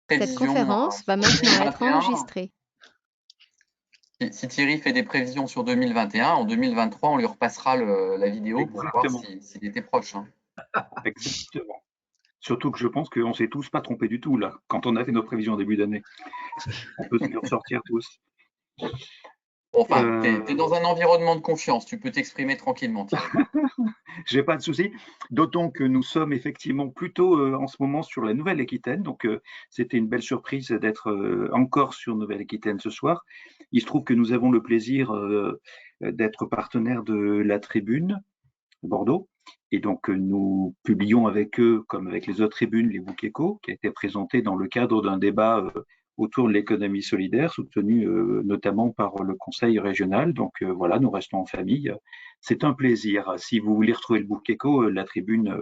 Cette prévisions conférence va sur maintenant être 2021. enregistrée. Si Thierry fait des prévisions sur 2021, en 2023, on lui repassera la vidéo pour voir Exactement, s'il était proche, hein. exactement. Surtout que je pense qu'on s'est tous pas trompés du tout, là, quand on a fait nos prévisions en début d'année. On peut se les ressortir tous. Enfin, tu es Euh, dans un environnement de confiance, tu peux t'exprimer tranquillement, Thierry. J'ai pas de souci. D'autant que nous sommes effectivement plutôt en ce moment sur la Nouvelle-Aquitaine. Donc, c'était une belle surprise d'être encore sur Nouvelle-Aquitaine ce soir. Il se trouve que nous avons le plaisir d'être partenaire de la Tribune Bordeaux. Et donc, nous publions avec eux, comme avec les autres tribunes, les Book Échos, qui a été présenté dans le cadre d'un débat autour de l'économie solidaire, soutenu notamment par le Conseil régional. Donc voilà, nous restons en famille. C'est un plaisir. Si vous voulez retrouver le Book Écho, la tribune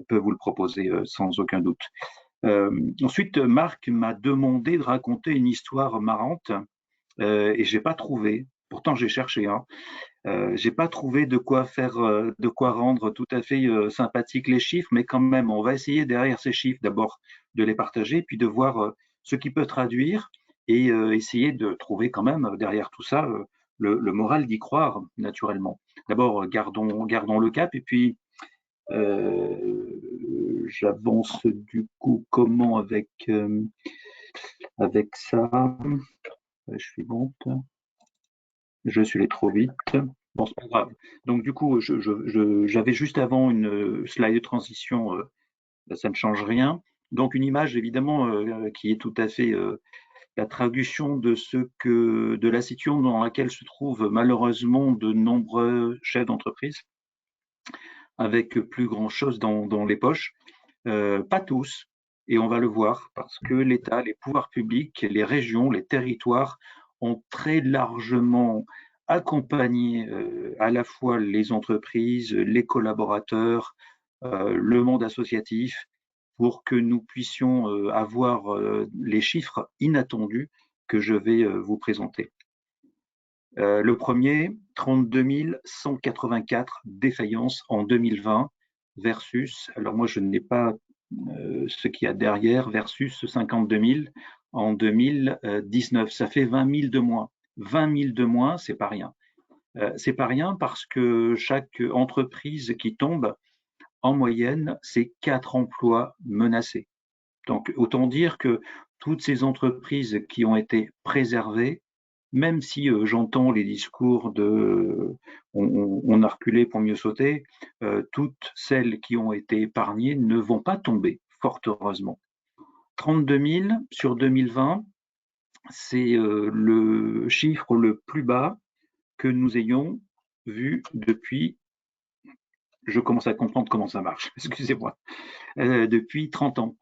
peut vous le proposer sans aucun doute. Ensuite, Marc m'a demandé de raconter une histoire marrante et j'ai pas trouvé. Pourtant, j'ai cherché, hein. J'ai pas trouvé de quoi faire, de quoi rendre tout à fait sympathique les chiffres, mais quand même, on va essayer derrière ces chiffres d'abord de les partager, puis de voir ce qui peut traduire et essayer de trouver quand même derrière tout ça le moral d'y croire naturellement. D'abord, gardons le cap et puis j'avance du coup comment avec ça. Je suis bon. Je suis allé trop vite. Bon, c'est pas grave. Donc, du coup, j'avais juste avant une slide de transition, ça ne change rien. Donc, une image, évidemment, qui est tout à fait la traduction de la situation dans laquelle se trouvent malheureusement de nombreux chefs d'entreprise, avec plus grand-chose dans les poches. Pas tous, et on va le voir, parce que l'État, les pouvoirs publics, les régions, les territoires ont très largement accompagné à la fois les entreprises, les collaborateurs, le monde associatif, pour que nous puissions avoir les chiffres inattendus que je vais vous présenter. Le premier, 32 184 défaillances en 2020 versus, alors moi je n'ai pas ce qu'il y a derrière, versus 52 000 en 2019. Ça fait 20 000 de moins. 20 000 de moins, c'est pas rien. C'est pas rien parce que chaque entreprise qui tombe, en moyenne, c'est 4 emplois menacés. Donc autant dire que toutes ces entreprises qui ont été préservées, même si j'entends les discours de on a reculé pour mieux sauter, toutes celles qui ont été épargnées ne vont pas tomber, fort heureusement. 32 000 sur 2020, c'est le chiffre le plus bas que nous ayons vu depuis, je commence à comprendre comment ça marche, excusez-moi, depuis 30 ans.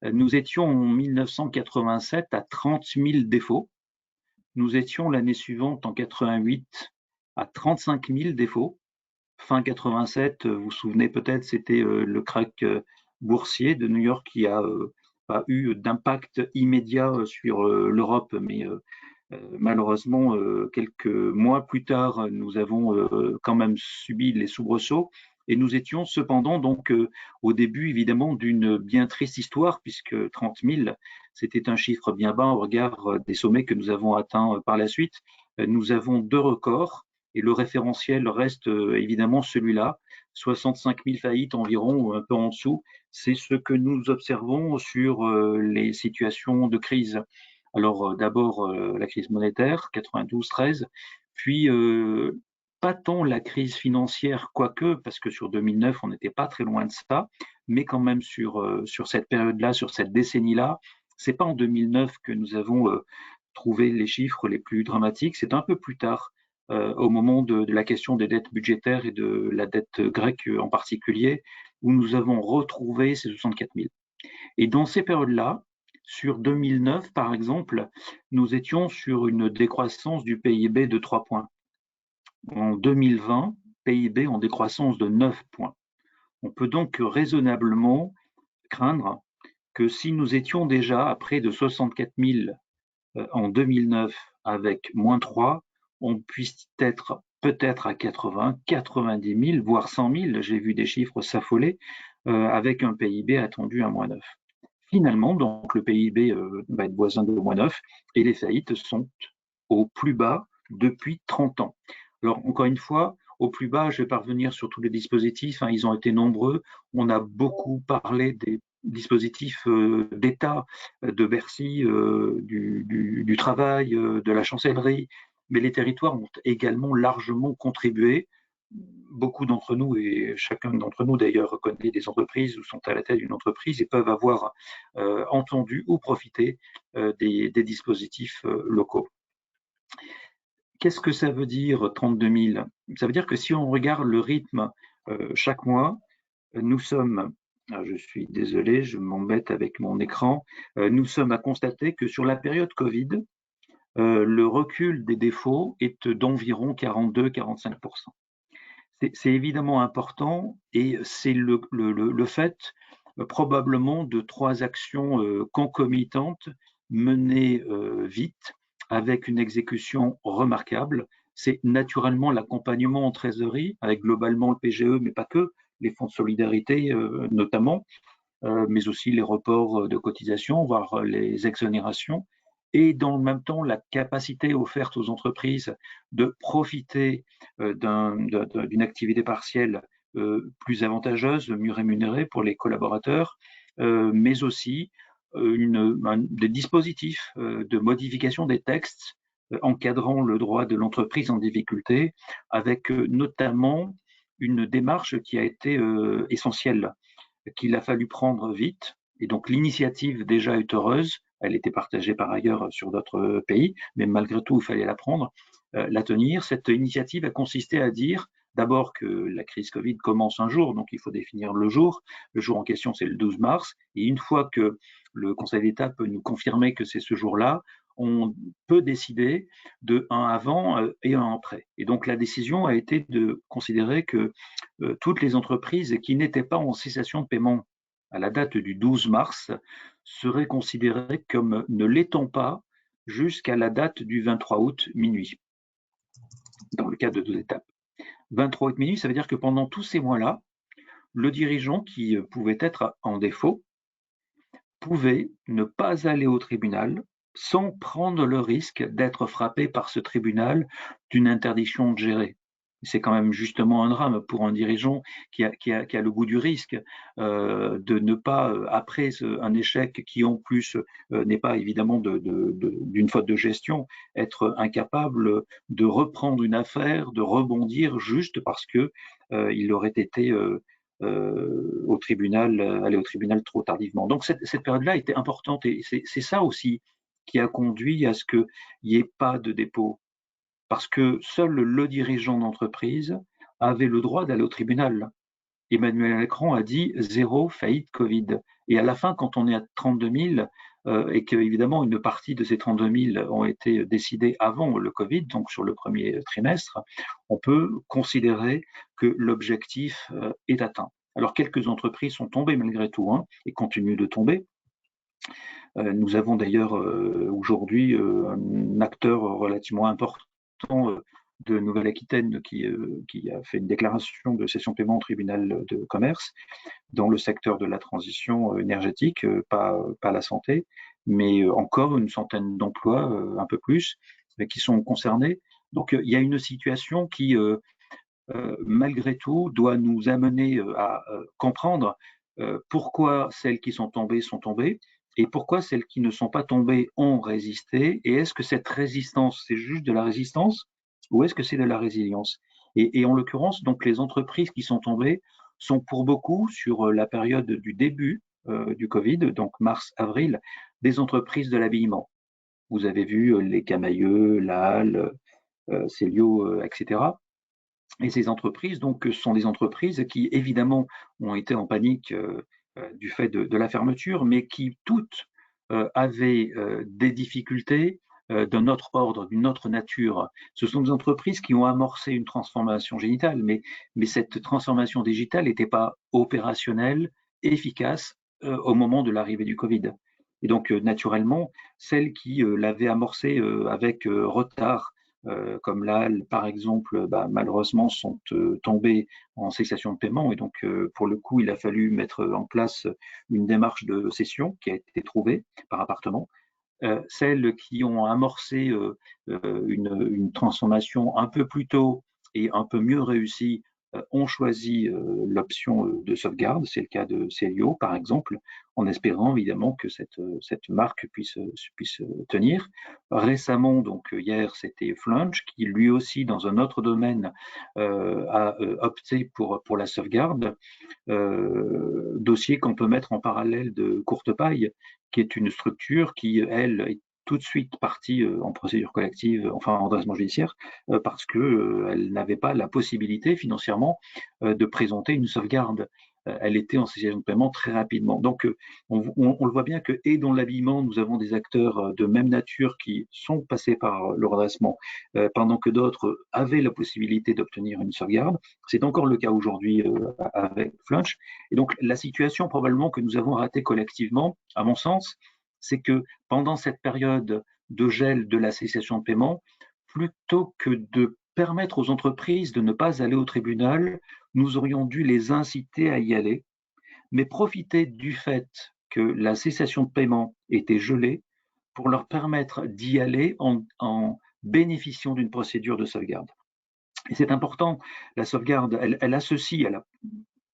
Nous étions en 1987 à 30 000 défauts. Nous étions l'année suivante, en 88, à 35 000 défauts. Fin 87, vous vous souvenez peut-être, c'était le crack boursier de New York qui a pas eu d'impact immédiat sur l'Europe, mais malheureusement, quelques mois plus tard, nous avons quand même subi les soubresauts. Et nous étions cependant donc au début évidemment d'une bien triste histoire puisque 30 000 c'était un chiffre bien bas au regard des sommets que nous avons atteints par la suite. Nous avons deux records et le référentiel reste évidemment celui-là, 65 000 faillites environ ou un peu en dessous. C'est ce que nous observons sur les situations de crise. Alors d'abord la crise monétaire, 92-13, puis pas tant la crise financière, quoique, parce que sur 2009, on n'était pas très loin de ça, mais quand même sur cette période-là, sur cette décennie-là, c'est pas en 2009 que nous avons trouvé les chiffres les plus dramatiques, c'est un peu plus tard, au moment de la question des dettes budgétaires et de la dette grecque en particulier, où nous avons retrouvé ces 64 000. Et dans ces périodes-là, sur 2009, par exemple, nous étions sur une décroissance du PIB de 3 points. En 2020, PIB en décroissance de 9 points. On peut donc raisonnablement craindre que si nous étions déjà à près de 64 000 en 2009 avec moins 3, on puisse être peut-être à 80, 90 000, voire 100 000, j'ai vu des chiffres s'affoler, avec un PIB attendu à moins 9. finalement, donc le PIB va être voisin de -9 et les faillites sont au plus bas depuis 30 ans. Alors, encore une fois, au plus bas, je vais pas revenir sur tous les dispositifs, hein, ils ont été nombreux. On a beaucoup parlé des dispositifs d'État, de Bercy, du travail, de la chancellerie, mais les territoires ont également largement contribué. Beaucoup d'entre nous, et chacun d'entre nous d'ailleurs connaît des entreprises ou sont à la tête d'une entreprise et peuvent avoir entendu ou profité des dispositifs locaux. Qu'est-ce que ça veut dire 32 000? Ça veut dire que si on regarde le rythme chaque mois, nous sommes, je suis désolé, je m'embête avec mon écran, nous sommes à constater que sur la période Covid, le recul des défauts est d'environ 42-45%. C'est évidemment important et c'est le fait probablement de 3 actions concomitantes menées vite avec une exécution remarquable. C'est naturellement l'accompagnement en trésorerie avec globalement le PGE, mais pas que, les fonds de solidarité notamment, mais aussi les reports de cotisations, voire les exonérations, et dans le même temps la capacité offerte aux entreprises de profiter d'une activité partielle plus avantageuse, mieux rémunérée pour les collaborateurs, mais aussi des dispositifs de modification des textes encadrant le droit de l'entreprise en difficulté, avec notamment une démarche qui a été essentielle, qu'il a fallu prendre vite. Et donc l'initiative déjà est heureuse. Elle était partagée par ailleurs sur d'autres pays, mais malgré tout, il fallait la prendre, la tenir. Cette initiative a consisté à dire d'abord que la crise Covid commence un jour, donc il faut définir le jour. Le jour en question, c'est le 12 mars. Et une fois que le Conseil d'État peut nous confirmer que c'est ce jour-là, on peut décider de un avant et un après. Et donc la décision a été de considérer que toutes les entreprises qui n'étaient pas en cessation de paiement à la date du 12 mars seraient considérées comme ne l'étant pas jusqu'à la date du 23 août minuit, dans le cas de 2 étapes. 23 août minuit, ça veut dire que pendant tous ces mois-là, le dirigeant qui pouvait être en défaut pouvait ne pas aller au tribunal sans prendre le risque d'être frappé par ce tribunal d'une interdiction de gérer. C'est quand même justement un drame pour un dirigeant qui a le goût du risque, de ne pas, après un échec qui en plus n'est pas évidemment d'une faute de gestion, être incapable de reprendre une affaire, de rebondir juste parce que il aurait été au tribunal, aller au tribunal trop tardivement. Donc cette période-là était importante et c'est ça aussi qui a conduit à ce qu'il n'y ait pas de dépôt, parce que seul le dirigeant d'entreprise avait le droit d'aller au tribunal. Emmanuel Macron a dit zéro faillite Covid. Et à la fin, quand on est à 32 000, et qu'évidemment une partie de ces 32 000 ont été décidées avant le Covid, donc sur le premier trimestre, on peut considérer que l'objectif est atteint. Alors quelques entreprises sont tombées malgré tout, hein, et continuent de tomber. Nous avons d'ailleurs aujourd'hui un acteur relativement important de Nouvelle-Aquitaine qui a fait une déclaration de cession de paiement au tribunal de commerce dans le secteur de la transition énergétique, pas la santé, mais encore une centaine d'emplois, un peu plus, qui sont concernés. Donc il y a une situation qui, malgré tout, doit nous amener à comprendre pourquoi celles qui sont tombées et pourquoi celles qui ne sont pas tombées ont résisté, et est-ce que cette résistance, c'est juste de la résistance ou est-ce que c'est de la résilience? Et en l'occurrence, donc les entreprises qui sont tombées sont pour beaucoup, sur la période du début du Covid, donc mars-avril, des entreprises de l'habillement. Vous avez vu les Camailleux, la Halle, Célio, etc. Et ces entreprises, donc, sont des entreprises qui, évidemment, ont été en panique du fait de la fermeture, mais qui toutes avaient des difficultés d'un autre ordre, d'une autre nature. Ce sont des entreprises qui ont amorcé une transformation digitale, mais cette transformation digitale n'était pas opérationnelle, efficace au moment de l'arrivée du Covid. Et donc, naturellement, celles qui l'avaient amorcée avec retard, comme là, par exemple, malheureusement, sont tombés en cessation de paiement. Et donc, pour le coup, il a fallu mettre en place une démarche de cession qui a été trouvée par appartement. Celles qui ont amorcé une transformation un peu plus tôt et un peu mieux réussie ont choisi l'option de sauvegarde. C'est le cas de Célio, par exemple, en espérant évidemment que cette marque puisse tenir. Récemment, donc hier, c'était Flunch qui lui aussi, dans un autre domaine, a opté pour la sauvegarde. Dossier qu'on peut mettre en parallèle de Courtepaille, qui est une structure qui, elle, est tout de suite partie en procédure collective, enfin en redressement judiciaire, parce qu'elle n'avait pas la possibilité financièrement de présenter une sauvegarde. Elle était en cessation de paiement très rapidement. Donc, on le voit bien que, et dans l'habillement, nous avons des acteurs de même nature qui sont passés par le redressement, pendant que d'autres avaient la possibilité d'obtenir une sauvegarde. C'est encore le cas aujourd'hui avec Flunch. Et donc, la situation probablement que nous avons ratée collectivement, à mon sens, c'est que pendant cette période de gel de la cessation de paiement, plutôt que de permettre aux entreprises de ne pas aller au tribunal, nous aurions dû les inciter à y aller, mais profiter du fait que la cessation de paiement était gelée pour leur permettre d'y aller en bénéficiant d'une procédure de sauvegarde. Et c'est important, la sauvegarde, elle associe, elle a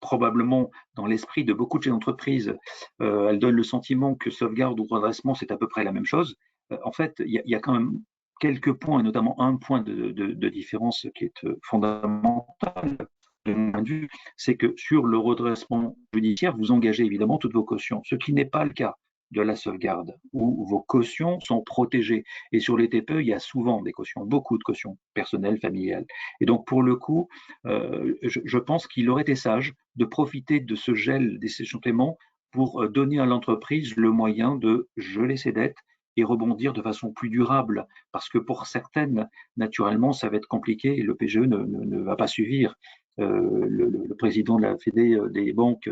probablement dans l'esprit de beaucoup de chefs d'entreprise, elle donne le sentiment que sauvegarde ou redressement, c'est à peu près la même chose. En fait, il y a quand même quelques points, et notamment un point de différence qui est fondamental de mon point de vue, c'est que sur le redressement judiciaire, vous engagez évidemment toutes vos cautions, ce qui n'est pas le cas de la sauvegarde, où vos cautions sont protégées. Et sur les TPE, il y a souvent des cautions, beaucoup de cautions personnelles, familiales. Et donc, pour le coup, je pense qu'il aurait été sage de profiter de ce gel des cessions de paiement pour donner à l'entreprise le moyen de geler ses dettes et rebondir de façon plus durable. Parce que pour certaines, naturellement, ça va être compliqué et le PGE ne va pas suivre. Le président de la Fédé des banques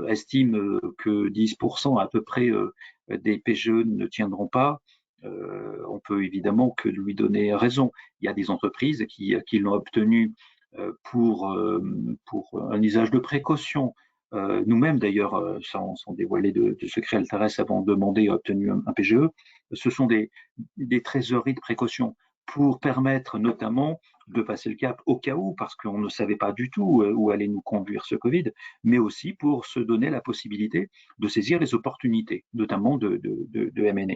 estime que 10% à peu près des PGE ne tiendront pas. On peut évidemment que lui donner raison. Il y a des entreprises qui l'ont obtenu pour un usage de précaution. Nous-mêmes, d'ailleurs, sans dévoiler de secret, Altares, avant de demander, a obtenu un PGE. Ce sont des trésoreries de précaution pour permettre notamment de passer le cap au cas où, parce qu'on ne savait pas du tout où allait nous conduire ce Covid, mais aussi pour se donner la possibilité de saisir les opportunités, notamment de M&A.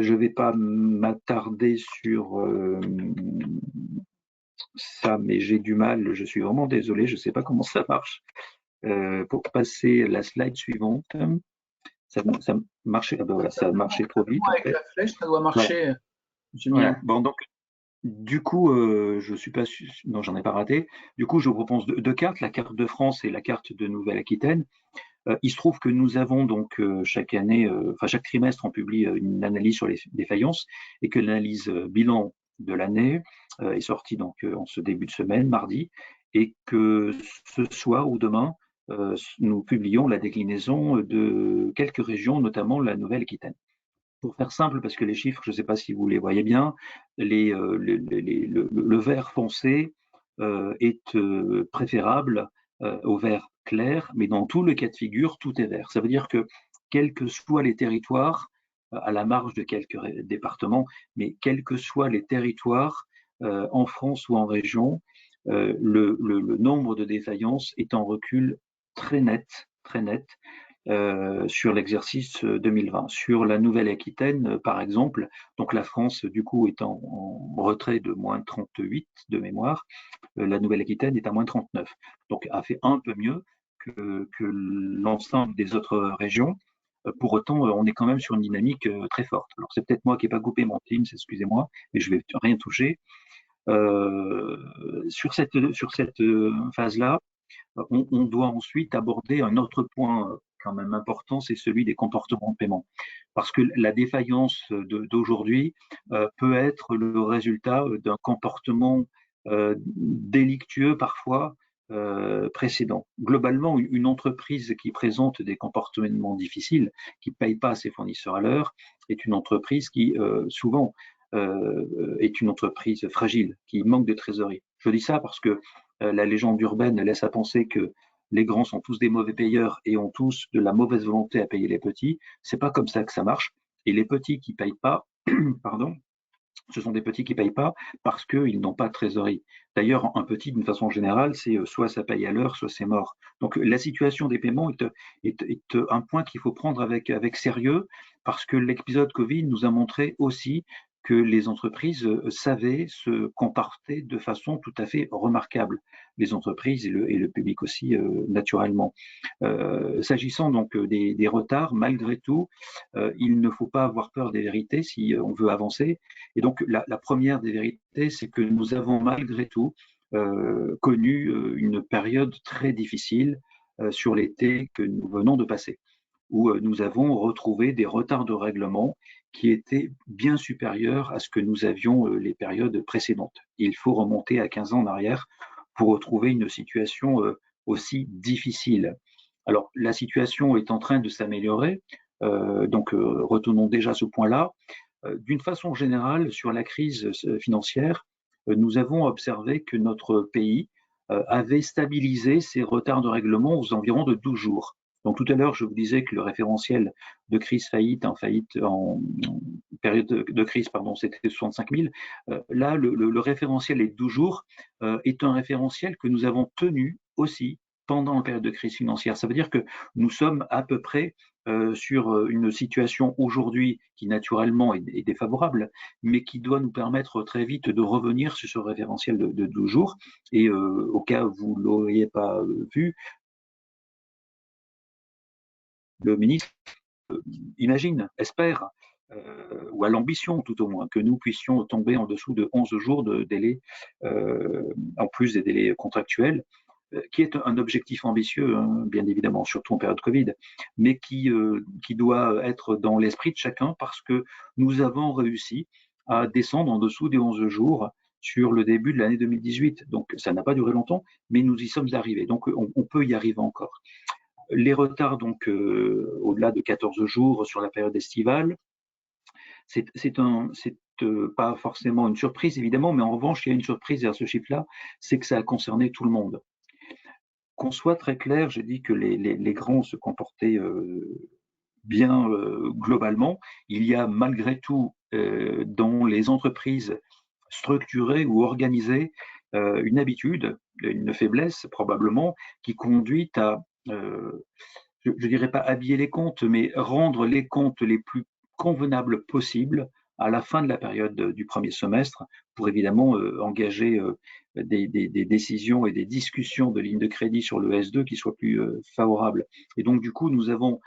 Je ne vais pas m'attarder sur ça, mais j'ai du mal, je suis vraiment désolé, je ne sais pas comment ça marche. Pour passer la slide suivante, ça marchait, ah ben voilà, ça a marché trop vite. Avec la flèche, ça doit marcher. Voilà. Bon, donc, du coup, je suis pas non, j'en ai pas raté. Du coup, je vous propose deux cartes, la carte de France et la carte de Nouvelle-Aquitaine. Il se trouve que nous avons donc chaque année, enfin chaque trimestre, on publie une analyse sur les défaillances et que l'analyse bilan de l'année est sortie donc en ce début de semaine, mardi, et que ce soir ou demain, nous publions la déclinaison de quelques régions, notamment la Nouvelle-Aquitaine. Pour faire simple, parce que les chiffres, je ne sais pas si vous les voyez bien, le vert foncé est préférable au vert clair, mais dans tout le cas de figure, tout est vert. Ça veut dire que, quels que soient les territoires, à la marge de quelques départements, mais quels que soient les territoires, en France ou en région, le nombre de défaillances est en recul très net, sur l'exercice 2020. Sur la Nouvelle-Aquitaine, par exemple, donc la France, du coup, est en retrait de moins 38 de mémoire, la Nouvelle-Aquitaine est à moins 39. Donc, a fait un peu mieux que l'ensemble des autres régions. Pour autant, on est quand même sur une dynamique très forte. Alors, c'est peut-être moi qui n'ai pas coupé mon Teams, excusez-moi, mais je ne vais rien toucher. Sur cette phase-là, on doit ensuite aborder un autre point quand même important, c'est celui des comportements de paiement. Parce que la défaillance d'aujourd'hui peut être le résultat d'un comportement délictueux parfois précédent. Globalement, une entreprise qui présente des comportements difficiles, qui ne paye pas ses fournisseurs à l'heure, est une entreprise qui souvent est une entreprise fragile, qui manque de trésorerie. Je dis ça parce que la légende urbaine laisse à penser que les grands sont tous des mauvais payeurs et ont tous de la mauvaise volonté à payer les petits. C'est pas comme ça que ça marche. Et les petits qui payent pas, pardon, ce sont des petits qui ne payent pas parce qu'ils n'ont pas de trésorerie. D'ailleurs, un petit, d'une façon générale, c'est soit ça paye à l'heure, soit c'est mort. Donc la situation des paiements est un point qu'il faut prendre avec sérieux parce que l'épisode Covid nous a montré aussi que les entreprises savaient se comporter de façon tout à fait remarquable. Les entreprises et le public aussi, naturellement. S'agissant donc des retards, malgré tout, il ne faut pas avoir peur des vérités si on veut avancer. Et donc la première des vérités, c'est que nous avons malgré tout connu une période très difficile sur l'été que nous venons de passer, où nous avons retrouvé des retards de règlement qui étaient bien supérieurs à ce que nous avions les périodes précédentes. Il faut remonter à 15 ans en arrière pour retrouver une situation aussi difficile. Alors, la situation est en train de s'améliorer, donc retenons déjà ce point-là. D'une façon générale, sur la crise financière, nous avons observé que notre pays avait stabilisé ses retards de règlement aux environs de 12 jours. Donc tout à l'heure, je vous disais que le référentiel de crise en période de crise, pardon, c'était 65 000. Là, le référentiel est 12 jours, est un référentiel que nous avons tenu aussi pendant la période de crise financière. Ça veut dire que nous sommes à peu près sur une situation aujourd'hui qui naturellement est défavorable, mais qui doit nous permettre très vite de revenir sur ce référentiel de 12 jours. Et au cas où vous ne l'auriez pas vu, le ministre imagine, espère, ou a l'ambition tout au moins, que nous puissions tomber en dessous de 11 jours de délai, en plus des délais contractuels, qui est un objectif ambitieux, hein, bien évidemment, surtout en période Covid, mais qui doit être dans l'esprit de chacun parce que nous avons réussi à descendre en dessous des 11 jours sur le début de l'année 2018. Donc ça n'a pas duré longtemps, mais nous y sommes arrivés. Donc on peut y arriver encore. Les retards, donc, au-delà de 14 jours sur la période estivale, c'est pas forcément une surprise, évidemment, mais en revanche, il y a une surprise à ce chiffre-là, c'est que ça a concerné tout le monde. Qu'on soit très clair, j'ai dit que les grands se comportaient bien globalement. Il y a malgré tout dans les entreprises structurées ou organisées une habitude, une faiblesse probablement, qui conduit à je ne dirais pas habiller les comptes, mais rendre les comptes les plus convenables possibles à la fin de la période du premier semestre pour évidemment engager des décisions et des discussions de lignes de crédit sur le S2 qui soient plus favorables. Et donc, du coup, nous avons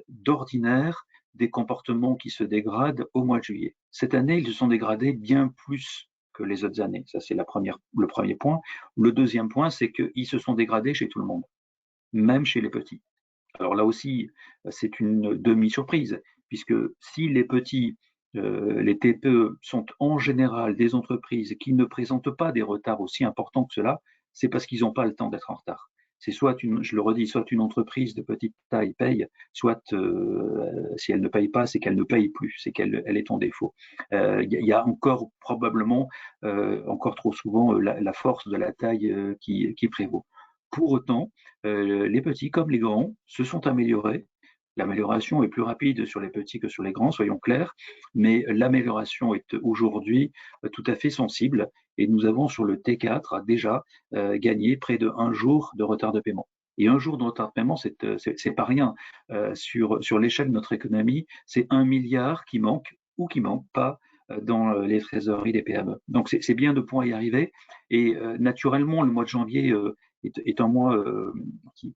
d'ordinaire des comportements qui se dégradent au mois de juillet. Cette année, ils se sont dégradés bien plus que les autres années. Ça, c'est le premier point. Le deuxième point, c'est qu'ils se sont dégradés chez tout le monde, même chez les petits. Alors là aussi, c'est une demi-surprise, puisque si les petits, les TPE sont en général des entreprises qui ne présentent pas des retards aussi importants que cela, c'est parce qu'ils n'ont pas le temps d'être en retard. C'est soit je le redis, soit une entreprise de petite taille paye, soit si elle ne paye pas, c'est qu'elle ne paye plus, c'est qu'elle est en défaut. Y a encore probablement, encore trop souvent, la force de la taille qui prévaut. Pour autant, les petits comme les grands se sont améliorés. L'amélioration est plus rapide sur les petits que sur les grands, soyons clairs, mais l'amélioration est aujourd'hui tout à fait sensible et nous avons sur le T4 déjà gagné près de 1 jour de retard de paiement. Et 1 jour de retard de paiement, c'est pas rien. Sur l'échelle de notre économie, c'est 1 milliard qui manque ou qui manque pas dans les trésoreries des PME. Donc c'est bien de pouvoir y arriver. Et naturellement, le mois de janvier est un mois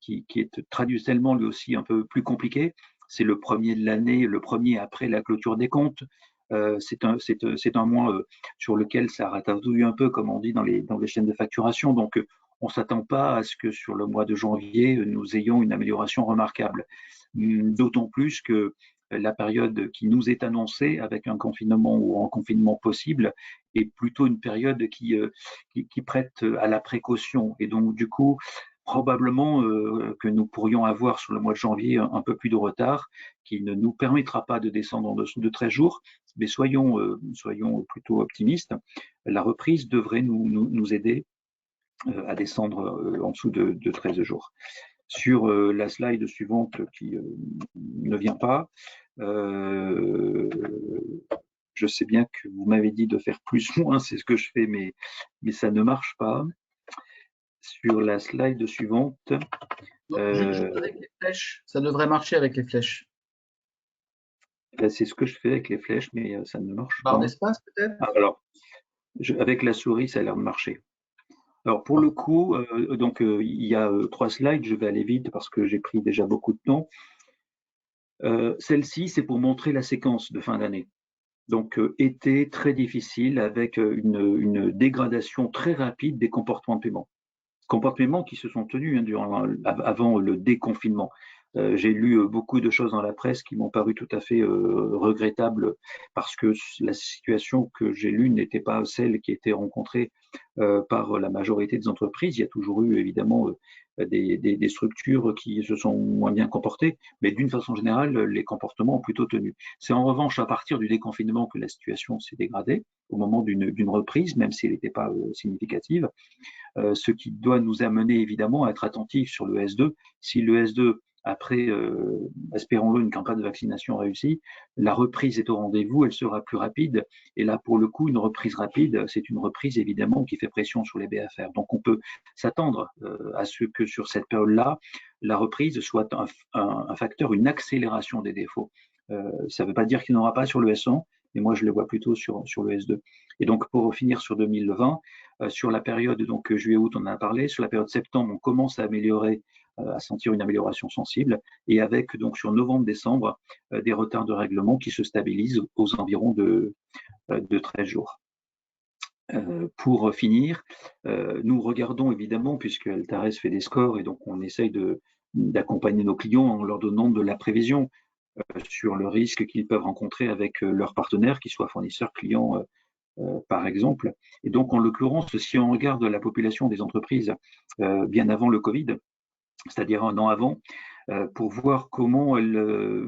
qui est traditionnellement lui aussi un peu plus compliqué. C'est le premier de l'année, le premier après la clôture des comptes. C'est un mois sur lequel ça ratatouille un peu, comme on dit dans les chaînes de facturation. Donc, on ne s'attend pas à ce que sur le mois de janvier, nous ayons une amélioration remarquable. D'autant plus que la période qui nous est annoncée avec un confinement ou un confinement possible est plutôt une période qui prête à la précaution. Et donc, du coup, probablement que nous pourrions avoir sur le mois de janvier un peu plus de retard, qui ne nous permettra pas de descendre en dessous de 13 jours, mais soyons plutôt optimistes. La reprise devrait nous aider à descendre en dessous de 13 jours. Sur la slide suivante qui ne vient pas, je sais bien que vous m'avez dit de faire plus moins, c'est ce que je fais, mais ça ne marche pas. Sur la slide suivante. Juste avec les flèches, ça devrait marcher avec les flèches. C'est ce que je fais avec les flèches, mais ça ne marche Barre pas. d'espace peut-être. Alors, avec la souris, ça a l'air de marcher. Alors pour le coup, donc il y a 3 slides, je vais aller vite parce que j'ai pris déjà beaucoup de temps. Celle-ci, c'est pour montrer la séquence de fin d'année. Donc été très difficile avec une dégradation très rapide des comportements de paiement. Comportements qui se sont tenus avant le déconfinement. J'ai lu beaucoup de choses dans la presse qui m'ont paru tout à fait regrettables parce que la situation que j'ai lue n'était pas celle qui était rencontrée par la majorité des entreprises. Il y a toujours eu évidemment des structures qui se sont moins bien comportées, mais d'une façon générale, les comportements ont plutôt tenu. C'est en revanche à partir du déconfinement que la situation s'est dégradée, au moment d'une reprise, même si elle n'était pas significative. Ce qui doit nous amener évidemment à être attentifs sur le S2. Si le S2, après, espérons-le, une campagne de vaccination réussie, la reprise est au rendez-vous, elle sera plus rapide. Et là, pour le coup, une reprise rapide, c'est une reprise évidemment qui fait pression sur les BFR. Donc, on peut s'attendre à ce que sur cette période-là, la reprise soit un facteur, une accélération des défauts. Ça ne veut pas dire qu'il n'y en aura pas sur le S1, mais moi, je le vois plutôt sur le S2. Et donc, pour finir sur 2020, sur la période donc juillet-août, on en a parlé. Sur la période septembre, on commence à améliorer, à sentir une amélioration sensible. Et avec donc sur novembre-décembre, des retards de règlement qui se stabilisent aux environs de 13 jours. Pour finir, nous regardons évidemment, puisque Altares fait des scores, et donc on essaye d'accompagner nos clients en leur donnant de la prévision sur le risque qu'ils peuvent rencontrer avec leurs partenaires, qu'ils soient fournisseurs, clients, par exemple. Et donc, en l'occurrence, si on regarde la population des entreprises bien avant le Covid, c'est-à-dire un an avant, pour voir comment elles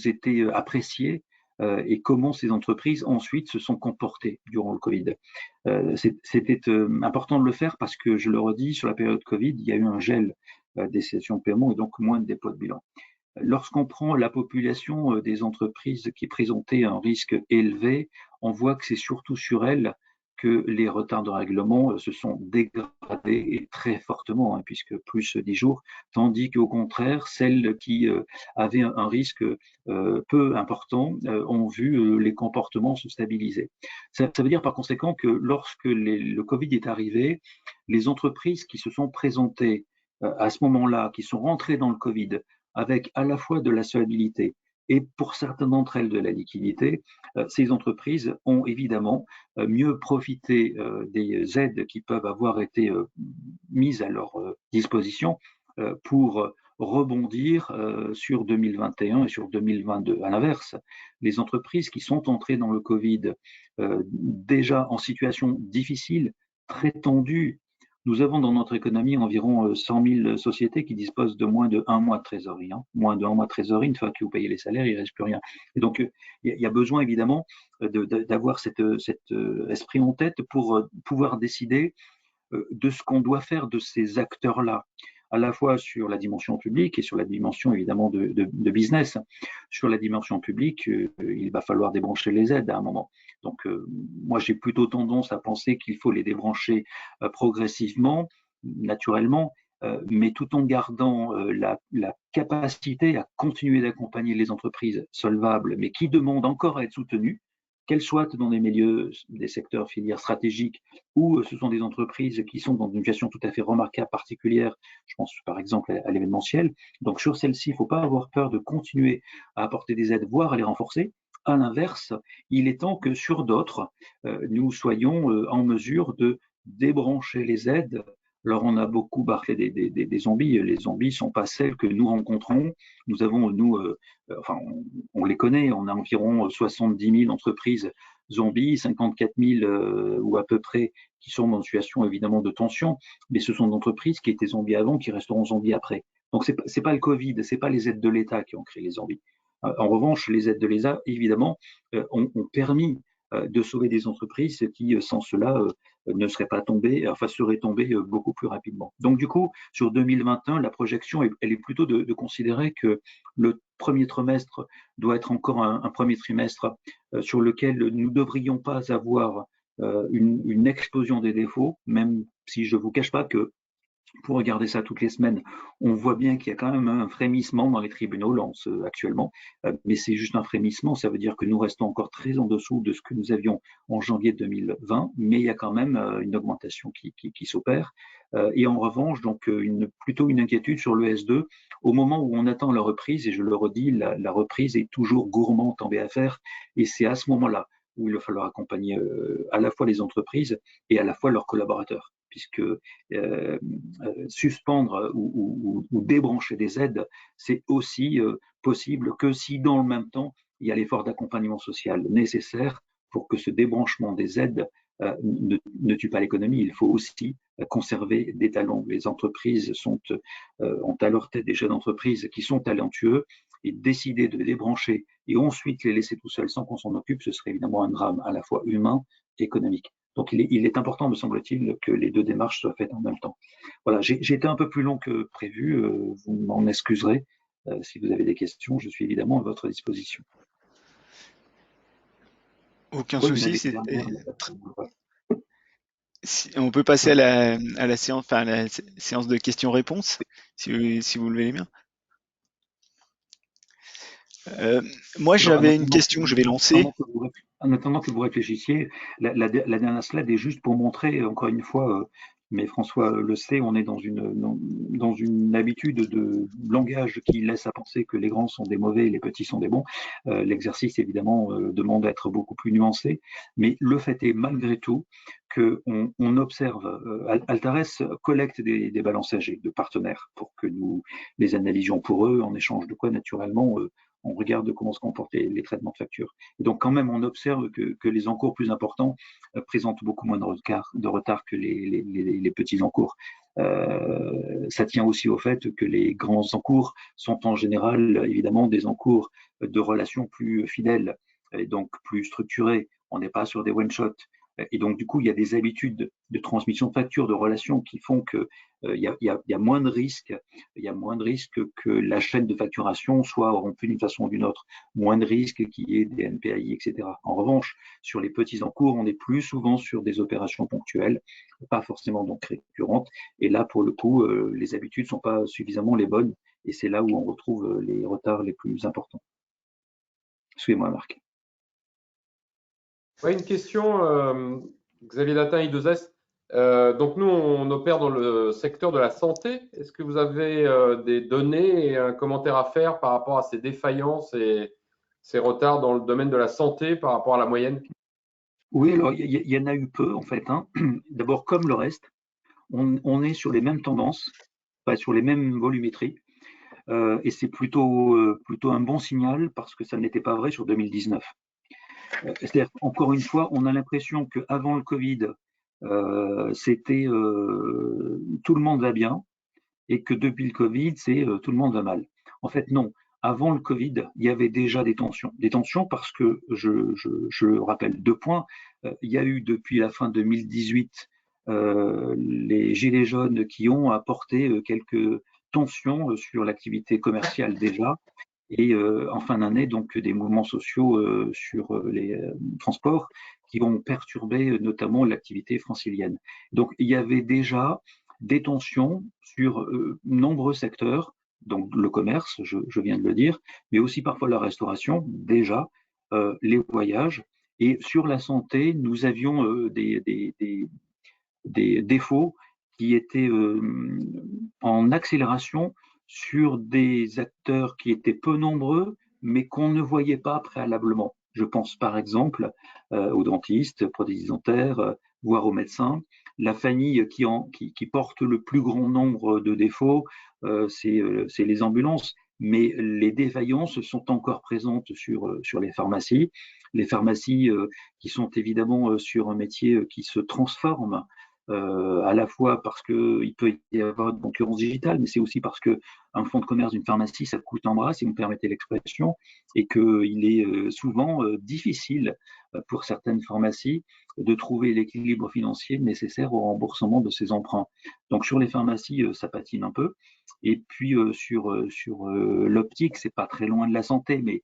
étaient appréciées et comment ces entreprises ensuite se sont comportées durant le Covid. C'était important de le faire parce que, je le redis, sur la période Covid, il y a eu un gel des sessions de paiement et donc moins de dépôts de bilan. Lorsqu'on prend la population des entreprises qui présentaient un risque élevé, on voit que c'est surtout sur elles que les retards de règlement se sont dégradés et très fortement, puisque plus 10 jours, tandis qu'au contraire, celles qui avaient un risque peu important ont vu les comportements se stabiliser. Ça veut dire par conséquent que lorsque le Covid est arrivé, les entreprises qui se sont présentées à ce moment-là, qui sont rentrées dans le Covid, avec à la fois de la solvabilité et pour certaines d'entre elles de la liquidité, ces entreprises ont évidemment mieux profité des aides qui peuvent avoir été mises à leur disposition pour rebondir sur 2021 et sur 2022. À l'inverse, les entreprises qui sont entrées dans le Covid déjà en situation difficile, très tendue. Nous avons dans notre économie environ 100 000 sociétés qui disposent de moins de 1 mois de trésorerie. Moins de 1 mois de trésorerie, une fois que vous payez les salaires, il ne reste plus rien. Et donc, il y a besoin évidemment d'avoir cet esprit en tête pour pouvoir décider de ce qu'on doit faire de ces acteurs-là, à la fois sur la dimension publique et sur la dimension évidemment de business. Sur la dimension publique, il va falloir débrancher les aides à un moment. Donc, moi, j'ai plutôt tendance à penser qu'il faut les débrancher progressivement, naturellement, mais tout en gardant la capacité à continuer d'accompagner les entreprises solvables, mais qui demandent encore à être soutenues, qu'elles soient dans des milieux, des secteurs filières stratégiques, ou ce sont des entreprises qui sont dans une situation tout à fait remarquable, particulière. Je pense par exemple à l'événementiel. Donc sur celle-ci, il ne faut pas avoir peur de continuer à apporter des aides, voire à les renforcer. À l'inverse, il est temps que sur d'autres, nous soyons en mesure de débrancher les aides Alors, on a beaucoup parlé des zombies. Les zombies ne sont pas celles que nous rencontrons. Nous avons, enfin, on les connaît. On a environ 70 000 entreprises zombies, 54 000 ou à peu près qui sont dans une situation évidemment de tension. Mais ce sont des entreprises qui étaient zombies avant, qui resteront zombies après. Donc, c'est pas le Covid, c'est pas les aides de l'État qui ont créé les zombies. En revanche, les aides de l'État, évidemment, ont permis de sauver des entreprises qui, sans cela, ne seraient pas tombées, enfin seraient tombées beaucoup plus rapidement. Donc du coup, sur 2021, la projection, elle est plutôt de considérer que le premier trimestre doit être encore un premier trimestre sur lequel nous ne devrions pas avoir une explosion des défauts, même si je ne vous cache pas que pour regarder ça toutes les semaines, on voit bien qu'il y a quand même un frémissement dans les tribunaux actuellement, mais c'est juste un frémissement, ça veut dire que nous restons encore très en dessous de ce que nous avions en janvier 2020, mais il y a quand même une augmentation qui s'opère. Et en revanche, donc plutôt une inquiétude sur le S2 au moment où on attend la reprise, et je le redis, la reprise est toujours gourmande en BFR, et c'est à ce moment-là où il va falloir accompagner à la fois les entreprises et à la fois leurs collaborateurs, puisque suspendre ou débrancher des aides, c'est aussi possible que si dans le même temps, il y a l'effort d'accompagnement social nécessaire pour que ce débranchement des aides ne tue pas l'économie. Il faut aussi conserver des talents. Les entreprises ont à leur tête des jeunes entreprises qui sont talentueux, et décider de les débrancher et ensuite les laisser tout seuls sans qu'on s'en occupe, ce serait évidemment un drame à la fois humain et économique. Donc il est important, me semble-t-il, que les deux démarches soient faites en même temps. Voilà, j'ai été un peu plus long que prévu, vous m'en excuserez. Si vous avez des questions, je suis évidemment à votre disposition. Aucun Oui, souci. ouais. On peut passer à la séance, enfin, à la séance de questions-réponses, si vous levez les mains. Moi, j'avais une question que je vais lancer. En attendant que vous réfléchissiez, la dernière slide est juste pour montrer, encore une fois, mais François le sait, on est dans une habitude de langage qui laisse à penser que les grands sont des mauvais et les petits sont des bons. L'exercice, évidemment, demande à être beaucoup plus nuancé, mais le fait est malgré tout qu'on observe, Altares collecte des balances âgées de partenaires pour que nous les analysions pour eux, en échange de quoi, naturellement, on regarde comment se comportent les traitements de factures. Et donc, quand même, on observe que les encours plus importants présentent beaucoup moins de retard que les petits encours. Ça tient aussi au fait que les grands encours sont en général, évidemment, des encours de relations plus fidèles et donc plus structurés. On n'est pas sur des one-shots. Et donc, du coup, il y a des habitudes de transmission de factures, de relations qui font que il y a moins de risques, que la chaîne de facturation soit rompue d'une façon ou d'une autre, moins de risques qu'il y ait des NPAI, etc. En revanche, sur les petits encours, on est plus souvent sur des opérations ponctuelles, pas forcément donc récurrentes. Et là, pour le coup, les habitudes ne sont pas suffisamment les bonnes, et c'est là où on retrouve les retards les plus importants. Suivez-moi, Marc. Ouais, une question, Xavier Latin, I2S. Donc nous, on opère dans le secteur de la santé. Est-ce que vous avez des données et un commentaire à faire par rapport à ces défaillances et ces retards dans le domaine de la santé par rapport à la moyenne? Oui, alors il y en a eu peu en fait. D'abord, comme le reste, on est sur les mêmes tendances, pas sur les mêmes volumétries, et c'est plutôt un bon signal parce que ça n'était pas vrai sur 2019. C'est-à-dire, encore une fois, on a l'impression qu'avant le Covid, c'était tout le monde va bien, et que depuis le Covid, c'est tout le monde va mal. En fait, non. Avant le Covid, il y avait déjà des tensions. Des tensions parce que, je rappelle 2 points, il y a eu depuis la fin 2018 les Gilets jaunes qui ont apporté quelques tensions sur l'activité commerciale déjà, et en fin d'année, donc des mouvements sociaux sur les transports qui vont perturber notamment l'activité francilienne. Donc il y avait déjà des tensions sur nombreux secteurs, donc le commerce, je viens de le dire, mais aussi parfois la restauration, déjà, les voyages. Et sur la santé, nous avions des défauts qui étaient en accélération sur des acteurs qui étaient peu nombreux, mais qu'on ne voyait pas préalablement. Je pense par exemple aux dentistes, prothésistes dentaires, voire aux médecins, la famille qui porte le plus grand nombre de défauts, c'est les ambulances. Mais les défaillances sont encore présentes sur les pharmacies. Les pharmacies qui sont évidemment sur un métier qui se transforme, à la fois parce qu'il peut y avoir une concurrence digitale, mais c'est aussi parce qu'un fonds de commerce d'une pharmacie, ça coûte un bras, si vous me permettez l'expression, et qu'il est souvent difficile pour certaines pharmacies de trouver l'équilibre financier nécessaire au remboursement de ces emprunts. Donc sur les pharmacies, ça patine un peu. Et puis sur l'optique, c'est pas très loin de la santé, mais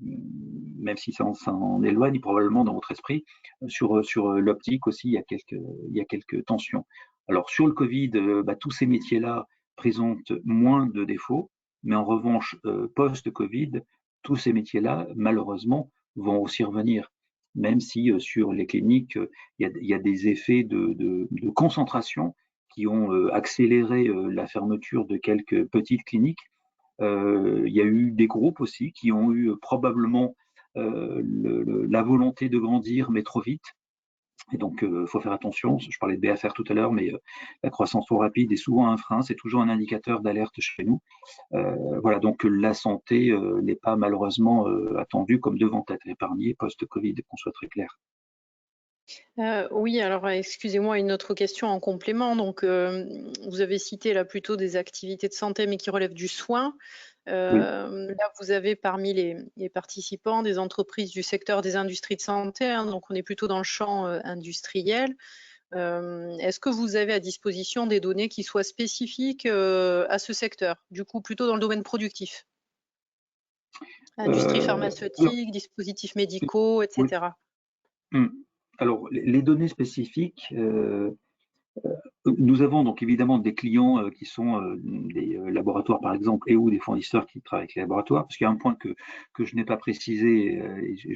même si ça en éloigne probablement dans votre esprit, sur l'optique aussi, il y a quelques tensions. Alors sur le Covid, tous ces métiers-là présentent moins de défauts, mais en revanche, post-Covid, tous ces métiers-là, malheureusement, vont aussi revenir, même si sur les cliniques, il y a des effets de concentration qui ont accéléré la fermeture de quelques petites cliniques. Il y a eu des groupes aussi qui ont eu probablement la volonté de grandir, mais trop vite. Et donc, il faut faire attention. Je parlais de BFR tout à l'heure, mais la croissance trop rapide est souvent un frein. C'est toujours un indicateur d'alerte chez nous. Voilà, donc la santé n'est pas malheureusement attendue comme devant être épargnée post-Covid, qu'on soit très clair. Oui, alors excusez-moi, une autre question en complément. Donc, vous avez cité là plutôt des activités de santé, mais qui relèvent du soin. Oui. Là, vous avez parmi les participants des entreprises du secteur des industries de santé, hein, donc on est plutôt dans le champ industriel. Est-ce que vous avez à disposition des données qui soient spécifiques à ce secteur, du coup plutôt dans le domaine productif? Industrie Alors, pharmaceutique, dispositifs médicaux, oui. etc. Alors, les données spécifiques, nous avons donc évidemment des clients qui sont des laboratoires par exemple et ou des fournisseurs qui travaillent avec les laboratoires, parce qu'il y a un point que je n'ai pas précisé et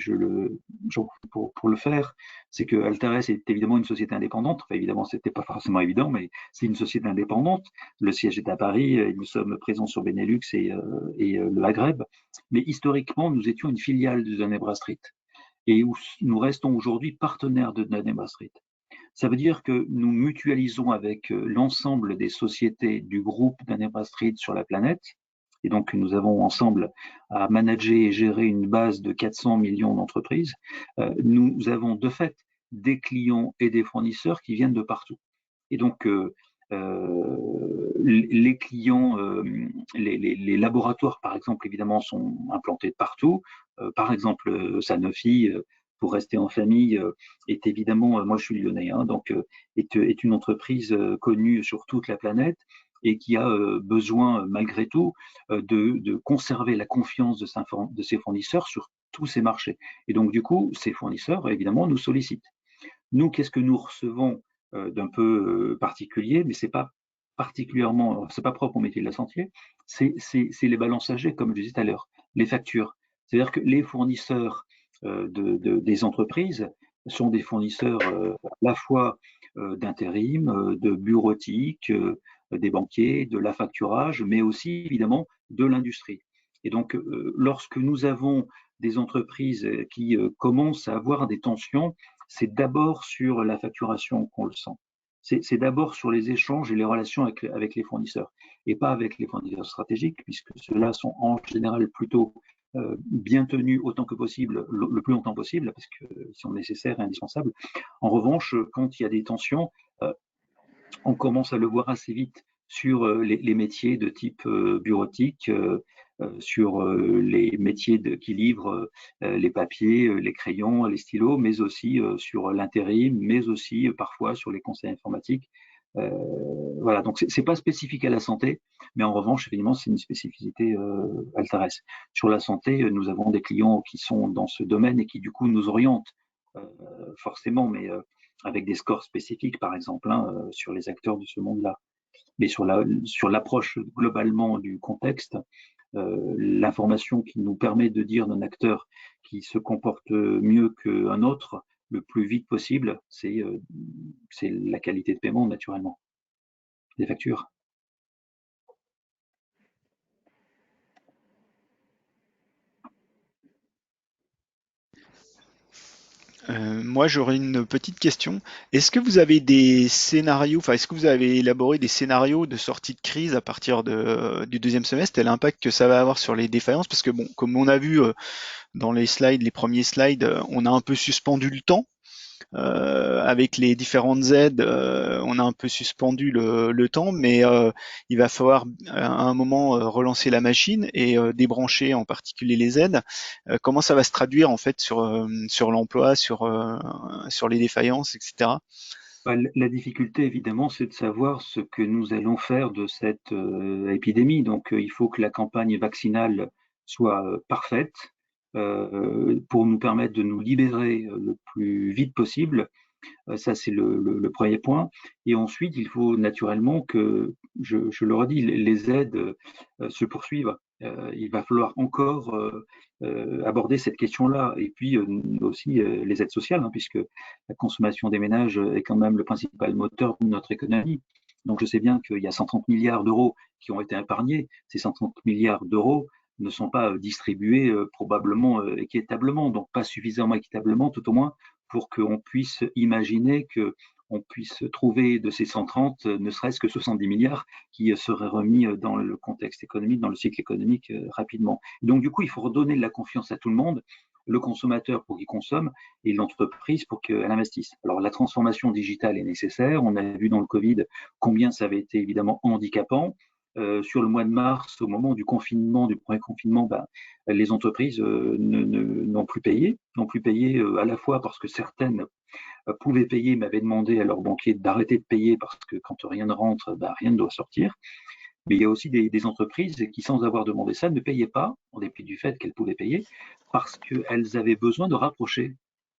pour le faire, c'est que Altares est évidemment une société indépendante. Enfin, évidemment, c'était pas forcément évident, mais c'est une société indépendante. Le siège est à Paris, et nous sommes présents sur Benelux et le Maghreb. Mais historiquement, nous étions une filiale de Dun & Bradstreet et où nous restons aujourd'hui partenaires de Dun & Bradstreet. Ça veut dire que nous mutualisons avec l'ensemble des sociétés du groupe Dun & Bradstreet sur la planète. Et donc, nous avons ensemble à manager et gérer une base de 400 millions d'entreprises. Nous avons de fait des clients et des fournisseurs qui viennent de partout. Et donc, les clients, les laboratoires, par exemple, évidemment, sont implantés de partout. Par exemple, Sanofi, pour rester en famille, est évidemment, moi je suis lyonnais, hein, donc est une entreprise connue sur toute la planète et qui a besoin, malgré tout, de conserver la confiance de ses fournisseurs sur tous ces marchés. Et donc, du coup, ces fournisseurs, évidemment, nous sollicitent. Nous, qu'est-ce que nous recevons d'un peu particulier, mais c'est pas particulièrement, c'est pas propre au métier de la santé, c'est les balances âgées, comme je disais tout à l'heure, les factures. C'est-à-dire que les fournisseurs des entreprises sont des fournisseurs à la fois d'intérim, de bureautique, des banquiers, de l'affacturage, mais aussi évidemment de l'industrie. Et donc, lorsque nous avons des entreprises qui commencent à avoir des tensions, c'est d'abord sur la facturation qu'on le sent. C'est d'abord sur les échanges et les relations avec les fournisseurs, et pas avec les fournisseurs stratégiques, puisque ceux-là sont en général plutôt bien tenus autant que possible, le plus longtemps possible, parce qu'ils sont nécessaires et indispensables. En revanche, quand il y a des tensions, on commence à le voir assez vite sur les métiers de type bureautique, sur les métiers qui livrent les papiers, les crayons, les stylos, mais aussi sur l'intérim, mais aussi parfois sur les conseils informatiques. Voilà, donc c'est pas spécifique à la santé, mais en revanche, évidemment, c'est une spécificité Altares. Sur la santé, nous avons des clients qui sont dans ce domaine et qui du coup nous orientent forcément, mais avec des scores spécifiques, par exemple, hein, sur les acteurs de ce monde-là. Mais sur l'approche globalement du contexte, l'information qui nous permet de dire d'un acteur qui se comporte mieux qu'un autre le plus vite possible, c'est la qualité de paiement, naturellement, des factures. Moi, j'aurais une petite question. Est-ce que vous avez des scénarios, enfin, est-ce que vous avez élaboré des scénarios de sortie de crise à partir du deuxième semestre et l'impact que ça va avoir sur les défaillances? Parce que bon, comme on a vu dans les slides, les premiers slides, on a un peu suspendu le temps. Avec les différentes aides, on a un peu suspendu le temps, mais il va falloir à un moment relancer la machine et débrancher en particulier les aides. Comment ça va se traduire en fait sur l'emploi, sur les défaillances, etc. La difficulté, évidemment, c'est de savoir ce que nous allons faire de cette épidémie. Donc, il faut que la campagne vaccinale soit parfaite pour nous permettre de nous libérer le plus vite possible. Ça, c'est le premier point. Et ensuite, il faut naturellement que, je le redis, les aides se poursuivent. Il va falloir encore aborder cette question-là. Et puis aussi les aides sociales, hein, puisque la consommation des ménages est quand même le principal moteur de notre économie. Donc je sais bien qu'il y a 130 milliards d'euros qui ont été épargnés. Ces 130 milliards d'euros ne sont pas distribués probablement équitablement, donc pas suffisamment équitablement, tout au moins pour qu'on puisse imaginer qu'on puisse trouver de ces 130, ne serait-ce que 70 milliards qui seraient remis dans le contexte économique, dans le cycle économique rapidement. Donc du coup, il faut redonner de la confiance à tout le monde, le consommateur pour qu'il consomme et l'entreprise pour qu'elle investisse. Alors la transformation digitale est nécessaire. On a vu dans le Covid combien ça avait été évidemment handicapant. Sur le mois de mars, au moment du confinement, du premier confinement, les entreprises n'ont plus payé, à la fois parce que certaines pouvaient payer, mais avaient demandé à leur banquier d'arrêter de payer parce que quand rien ne rentre, rien ne doit sortir. Mais il y a aussi des entreprises qui, sans avoir demandé ça, ne payaient pas, en dépit du fait qu'elles pouvaient payer, parce qu'elles avaient besoin de rapprocher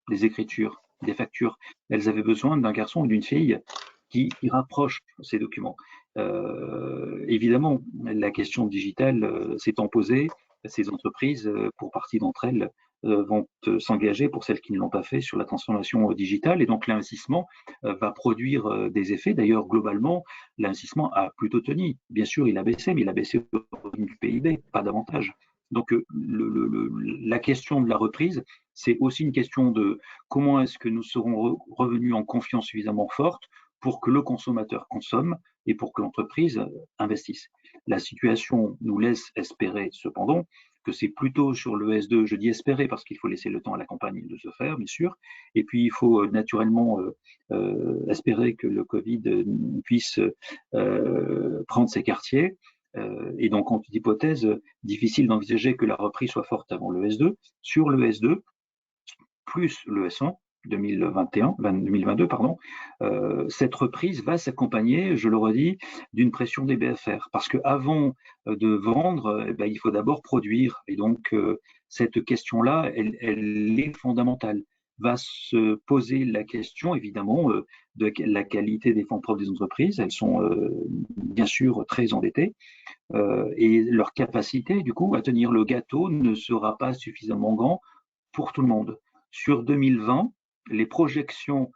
des écritures, des factures. Elles avaient besoin d'un garçon ou d'une fille qui rapproche ces documents. Évidemment, la question digitale s'étant posée, ces entreprises, pour partie d'entre elles, vont s'engager, pour celles qui ne l'ont pas fait, sur la transformation digitale. Et donc l'investissement va produire des effets. D'ailleurs, globalement, l'investissement a plutôt tenu. Bien sûr, il a baissé, mais il a baissé au revenu du PIB, pas davantage. Donc la question de la reprise, c'est aussi une question de comment est-ce que nous serons revenus en confiance suffisamment forte pour que le consommateur consomme et pour que l'entreprise investisse. La situation nous laisse espérer cependant que c'est plutôt sur le S2, je dis espérer parce qu'il faut laisser le temps à la campagne de se faire, bien sûr, et puis il faut naturellement espérer que le Covid puisse prendre ses quartiers, et donc en toute hypothèse, difficile d'envisager que la reprise soit forte avant le S2. Sur le S2, plus le S1, 2022, pardon, cette reprise va s'accompagner, je le redis, d'une pression des BFR. Parce qu'avant de vendre, il faut d'abord produire. Et donc, cette question-là, elle est fondamentale. Va se poser la question, évidemment, de la qualité des fonds propres des entreprises. Elles sont bien sûr très endettées. Et leur capacité, du coup, à tenir le gâteau ne sera pas suffisamment grand pour tout le monde. Sur 2020, les projections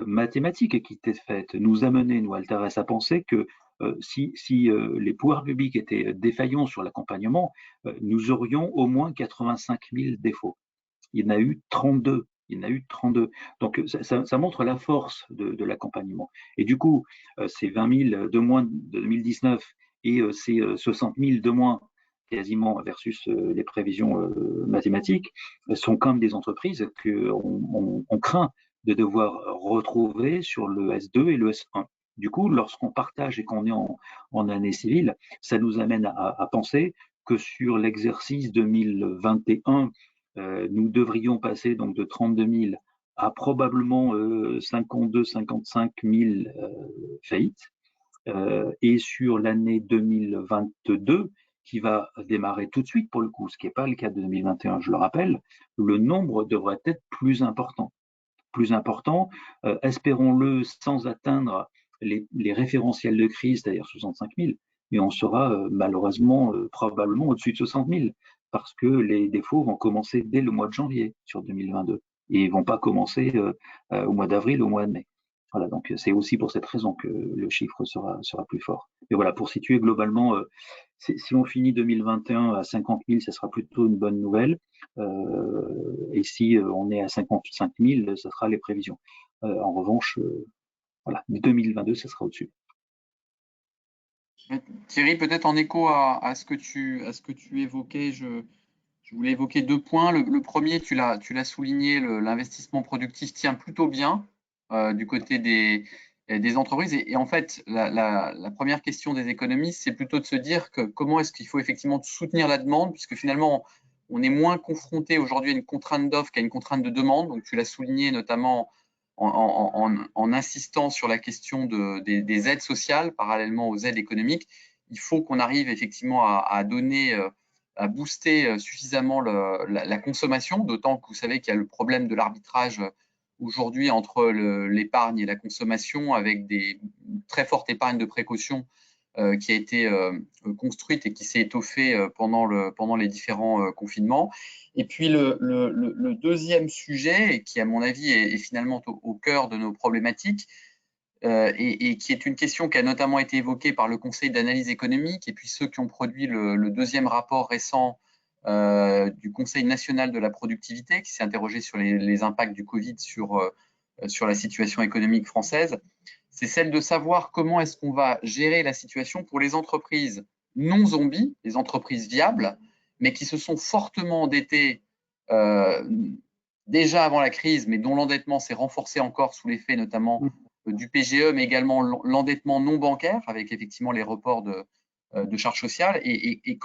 mathématiques qui étaient faites nous amenaient, nous, Altares, à penser que si les pouvoirs publics étaient défaillants sur l'accompagnement, nous aurions au moins 85 000 défauts. Il y en a eu 32. Donc, ça montre la force de l'accompagnement. Et du coup, ces 20 000 de moins de 2019 et ces 60 000 de moins quasiment versus les prévisions mathématiques, sont quand même des entreprises qu'on craint de devoir retrouver sur le S2 et le S1. Du coup, lorsqu'on partage et qu'on est en année civile, ça nous amène à penser que sur l'exercice 2021, nous devrions passer donc de 32 000 à probablement 52-55 000 faillites. Et sur l'année 2022, qui va démarrer tout de suite pour le coup, ce qui n'est pas le cas de 2021, je le rappelle, le nombre devrait être plus important. Espérons-le sans atteindre les référentiels de crise, c'est-à-dire 65 000, mais on sera malheureusement probablement au-dessus de 60 000, parce que les défauts vont commencer dès le mois de janvier sur 2022, et ils ne vont pas commencer au mois d'avril, au mois de mai. Voilà, donc c'est aussi pour cette raison que le chiffre sera plus fort. Et voilà, pour situer globalement, si on finit 2021 à 50 000, ça sera plutôt une bonne nouvelle. Et si on est à 55 000, ça sera les prévisions. En revanche, voilà, 2022, ça sera au-dessus. Thierry, peut-être en écho à ce que tu évoquais, je voulais évoquer 2 points. Le premier, tu l'as souligné, l'investissement productif tient plutôt bien du côté des entreprises. Et en fait, la première question des économistes, c'est plutôt de se dire que comment est-ce qu'il faut effectivement soutenir la demande, puisque finalement, on est moins confronté aujourd'hui à une contrainte d'offre qu'à une contrainte de demande. Donc, tu l'as souligné notamment en insistant sur la question des aides sociales parallèlement aux aides économiques. Il faut qu'on arrive effectivement à donner, à booster suffisamment la consommation, d'autant que vous savez qu'il y a le problème de l'arbitrage aujourd'hui entre l'épargne et la consommation, avec des très fortes épargnes de précaution qui a été construite et qui s'est étoffée pendant les différents confinements. Et puis le deuxième sujet, qui à mon avis est finalement au cœur de nos problématiques, et qui est une question qui a notamment été évoquée par le Conseil d'analyse économique et puis ceux qui ont produit le deuxième rapport récent du Conseil national de la productivité, qui s'est interrogé sur les impacts du Covid sur la situation économique française, c'est celle de savoir comment est-ce qu'on va gérer la situation pour les entreprises non zombies, les entreprises viables, mais qui se sont fortement endettées déjà avant la crise, mais dont l'endettement s'est renforcé encore sous l'effet notamment du PGE, mais également l'endettement non bancaire, avec effectivement les reports de charges sociales, et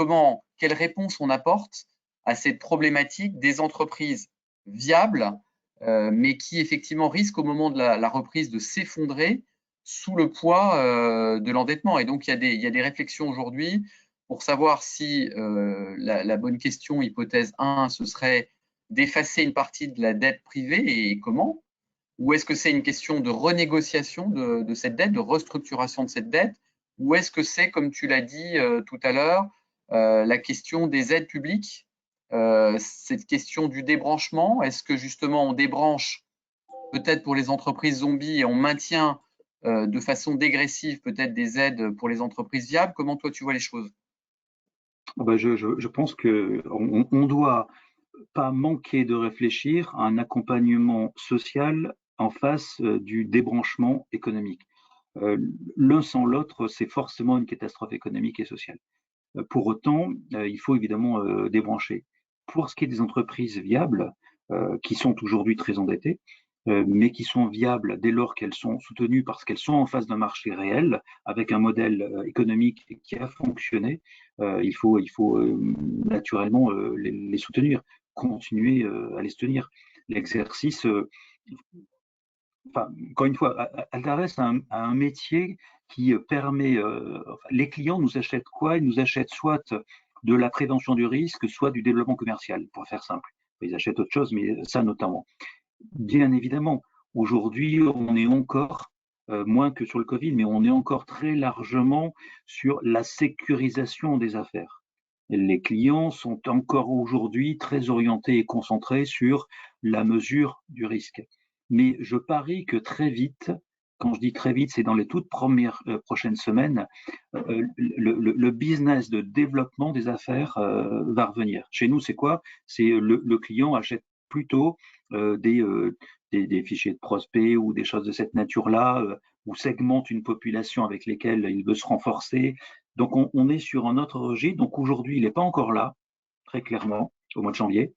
quelle réponse on apporte à cette problématique des entreprises viables, mais qui effectivement risquent au moment de la reprise de s'effondrer sous le poids de l'endettement. Et donc, il y a des réflexions aujourd'hui pour savoir si la bonne question, hypothèse 1, ce serait d'effacer une partie de la dette privée et comment, ou est-ce que c'est une question de renégociation de cette dette, de restructuration de cette dette, ou est-ce que c'est, comme tu l'as dit tout à l'heure, la question des aides publiques, cette question du débranchement, est-ce que justement on débranche peut-être pour les entreprises zombies et on maintient de façon dégressive peut-être des aides pour les entreprises viables? Comment toi tu vois les choses? Je pense qu'on doit pas manquer de réfléchir à un accompagnement social en face du débranchement économique. L'un sans l'autre, c'est forcément une catastrophe économique et sociale. Pour autant, il faut évidemment débrancher. Pour ce qui est des entreprises viables, qui sont aujourd'hui très endettées, mais qui sont viables dès lors qu'elles sont soutenues parce qu'elles sont en face d'un marché réel, avec un modèle économique qui a fonctionné, il faut naturellement les soutenir, continuer à les soutenir. L'exercice, encore une fois, Altares a un métier qui permet, les clients nous achètent quoi? Ils nous achètent soit de la prévention du risque, soit du développement commercial, pour faire simple. Ils achètent autre chose, mais ça notamment. Bien évidemment, aujourd'hui, on est encore, moins que sur le Covid, mais on est encore très largement sur la sécurisation des affaires. Les clients sont encore aujourd'hui très orientés et concentrés sur la mesure du risque. Mais je parie que très vite, quand je dis très vite, c'est dans les toutes premières prochaines semaines, le business de développement des affaires va revenir. Chez nous, c'est quoi? C'est le client achète plutôt des fichiers de prospects ou des choses de cette nature-là, ou segmente une population avec lesquelles il veut se renforcer. Donc, on est sur un autre registre. Donc, aujourd'hui, il n'est pas encore là, très clairement, au mois de janvier,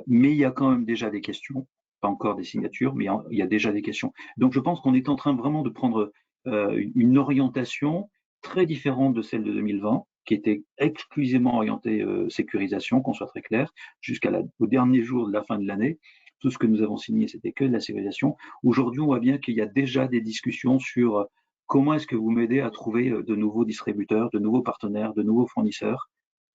mais il y a quand même déjà des questions, pas encore des signatures, mais il y a déjà des questions. Donc, je pense qu'on est en train vraiment de prendre une orientation très différente de celle de 2020, qui était exclusivement orientée sécurisation, qu'on soit très clair, jusqu'au dernier jour de la fin de l'année. Tout ce que nous avons signé, c'était que de la sécurisation. Aujourd'hui, on voit bien qu'il y a déjà des discussions sur comment est-ce que vous m'aidez à trouver de nouveaux distributeurs, de nouveaux partenaires, de nouveaux fournisseurs,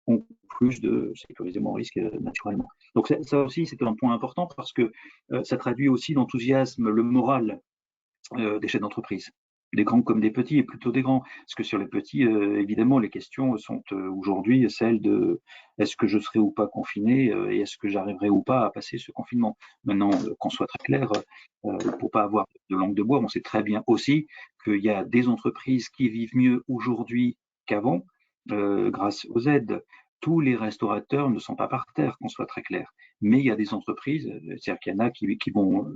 en plus de sécuriser mon risque naturellement. Donc ça aussi, c'est un point important parce que ça traduit aussi l'enthousiasme, le moral des chefs d'entreprise. des grands comme des petits, et plutôt des grands. Parce que sur les petits, évidemment, les questions sont aujourd'hui celles de est-ce que je serai ou pas confiné et est-ce que j'arriverai ou pas à passer ce confinement. Maintenant, qu'on soit très clair, pour pas avoir de langue de bois, on sait très bien aussi qu'il y a des entreprises qui vivent mieux aujourd'hui qu'avant, grâce aux aides. Tous les restaurateurs ne sont pas par terre, qu'on soit très clair. Mais il y a des entreprises, c'est-à-dire qu'il y en a qui vont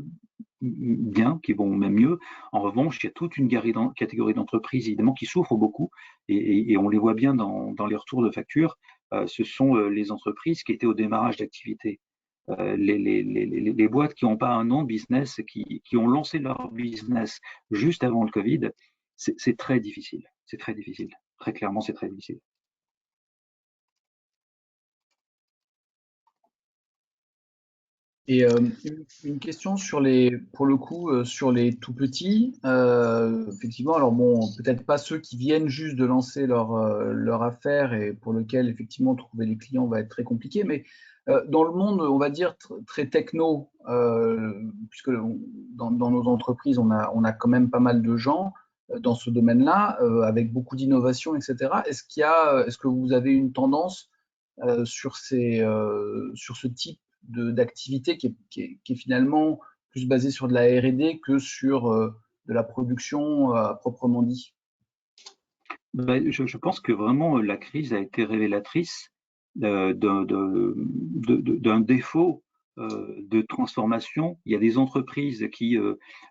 bien, qui vont même mieux. En revanche, il y a toute une catégorie d'entreprises, évidemment, qui souffrent beaucoup, et on les voit bien dans les retours de factures. Ce sont les entreprises qui étaient au démarrage d'activité. Les boîtes qui n'ont pas un nom de business, qui ont lancé leur business juste avant le Covid, c'est très difficile. C'est très difficile. Très clairement, c'est très difficile. Et une question sur pour le coup, sur les tout petits. Effectivement, alors bon, peut-être pas ceux qui viennent juste de lancer leur affaire et pour lequel effectivement trouver les clients va être très compliqué, mais dans le monde, on va dire très techno, puisque dans nos entreprises, on a quand même pas mal de gens dans ce domaine-là, avec beaucoup d'innovation, etc. Est-ce que vous avez une tendance sur ce type d'activité qui est finalement plus basée sur de la R&D que sur de la production proprement dit? Je pense que vraiment la crise a été révélatrice d'un défaut de transformation. Il y a des entreprises qui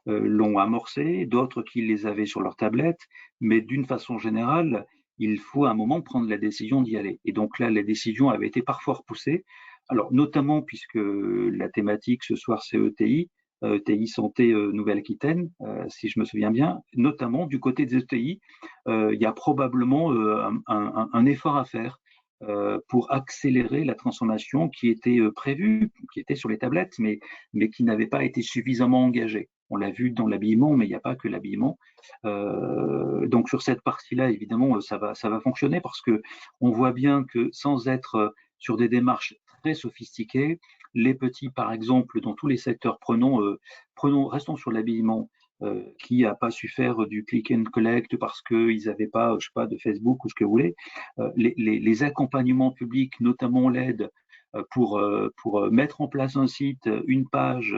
l'ont amorcé, d'autres qui les avaient sur leur tablette, mais d'une façon générale, il faut à un moment prendre la décision d'y aller. Et donc là, la décision avait été parfois repoussée. Alors notamment puisque la thématique ce soir c'est ETI, ETI Santé Nouvelle-Aquitaine, si je me souviens bien, notamment du côté des ETI, il y a probablement un effort à faire pour accélérer la transformation qui était prévue, qui était sur les tablettes, mais qui n'avait pas été suffisamment engagée. On l'a vu dans l'habillement, mais il n'y a pas que l'habillement. Donc sur cette partie-là, évidemment, ça va fonctionner parce que on voit bien que sans être sur des démarches très sophistiquées, les petits, par exemple, dans tous les secteurs, restons sur l'habillement, qui n'a pas su faire du click and collect parce qu'ils n'avaient pas, je sais pas, de Facebook ou ce que vous voulez. Les accompagnements publics, notamment l'aide pour mettre en place un site, une page,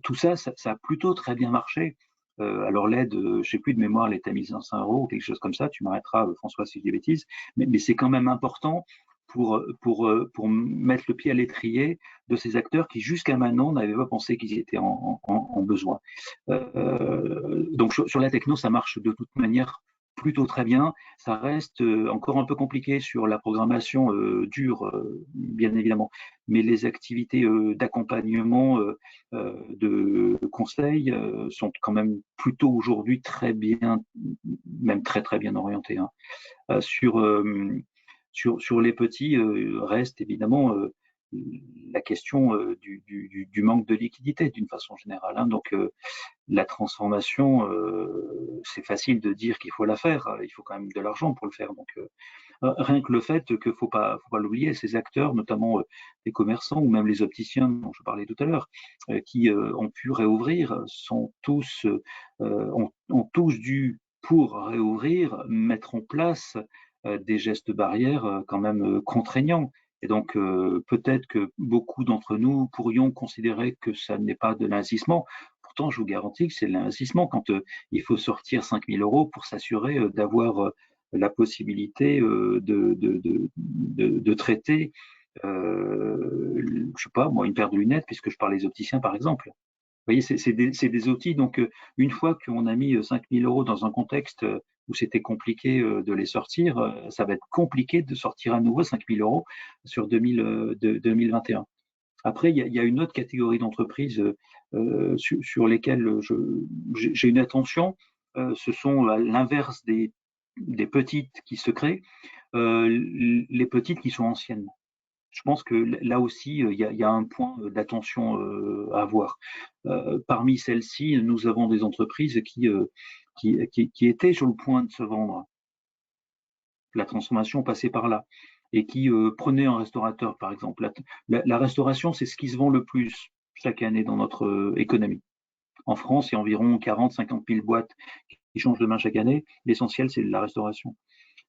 tout ça, ça a plutôt très bien marché. Alors l'aide, je ne sais plus de mémoire, elle est à 1500 € ou quelque chose comme ça, tu m'arrêteras François si je dis des bêtises, mais c'est quand même important pour mettre le pied à l'étrier de ces acteurs qui jusqu'à maintenant n'avaient pas pensé qu'ils étaient en besoin. Donc sur la techno, ça marche de toute manière plutôt très bien. Ça reste encore un peu compliqué sur la programmation dure, bien évidemment, mais les activités d'accompagnement, de conseil sont quand même plutôt aujourd'hui très bien, même très très bien orientées. Hein. Sur les petits, reste évidemment la question du manque de liquidité d'une façon générale. Hein. Donc la transformation, c'est facile de dire qu'il faut la faire, il faut quand même de l'argent pour le faire. Donc rien que le fait qu'il faut pas l'oublier, ces acteurs, notamment les commerçants ou même les opticiens dont je parlais tout à l'heure, qui ont pu réouvrir, ont tous dû, pour réouvrir, mettre en place des gestes barrières quand même contraignants. Et donc, peut-être que beaucoup d'entre nous pourrions considérer que ça n'est pas de l'investissement. Pourtant, je vous garantis que c'est de l'investissement quand il faut sortir 5 000 € pour s'assurer d'avoir la possibilité de traiter, je sais pas, moi, une paire de lunettes, puisque je parle des opticiens, par exemple. Vous voyez, c'est des outils. Donc, une fois qu'on a mis 5 000 € dans un contexte où c'était compliqué de les sortir, ça va être compliqué de sortir à nouveau 5 000 € sur 2021. Après, il y a une autre catégorie d'entreprises sur lesquelles j'ai une attention. Ce sont à l'inverse des petites qui se créent, les petites qui sont anciennes. Je pense que là aussi, il y a un point d'attention à avoir. Parmi celles-ci, nous avons des entreprises qui étaient sur le point de se vendre. La transformation passait par là. Et qui prenaient un restaurateur, par exemple. La restauration, c'est ce qui se vend le plus chaque année dans notre économie. En France, il y a environ 40-50 000 boîtes qui change de main chaque année. L'essentiel, c'est la restauration,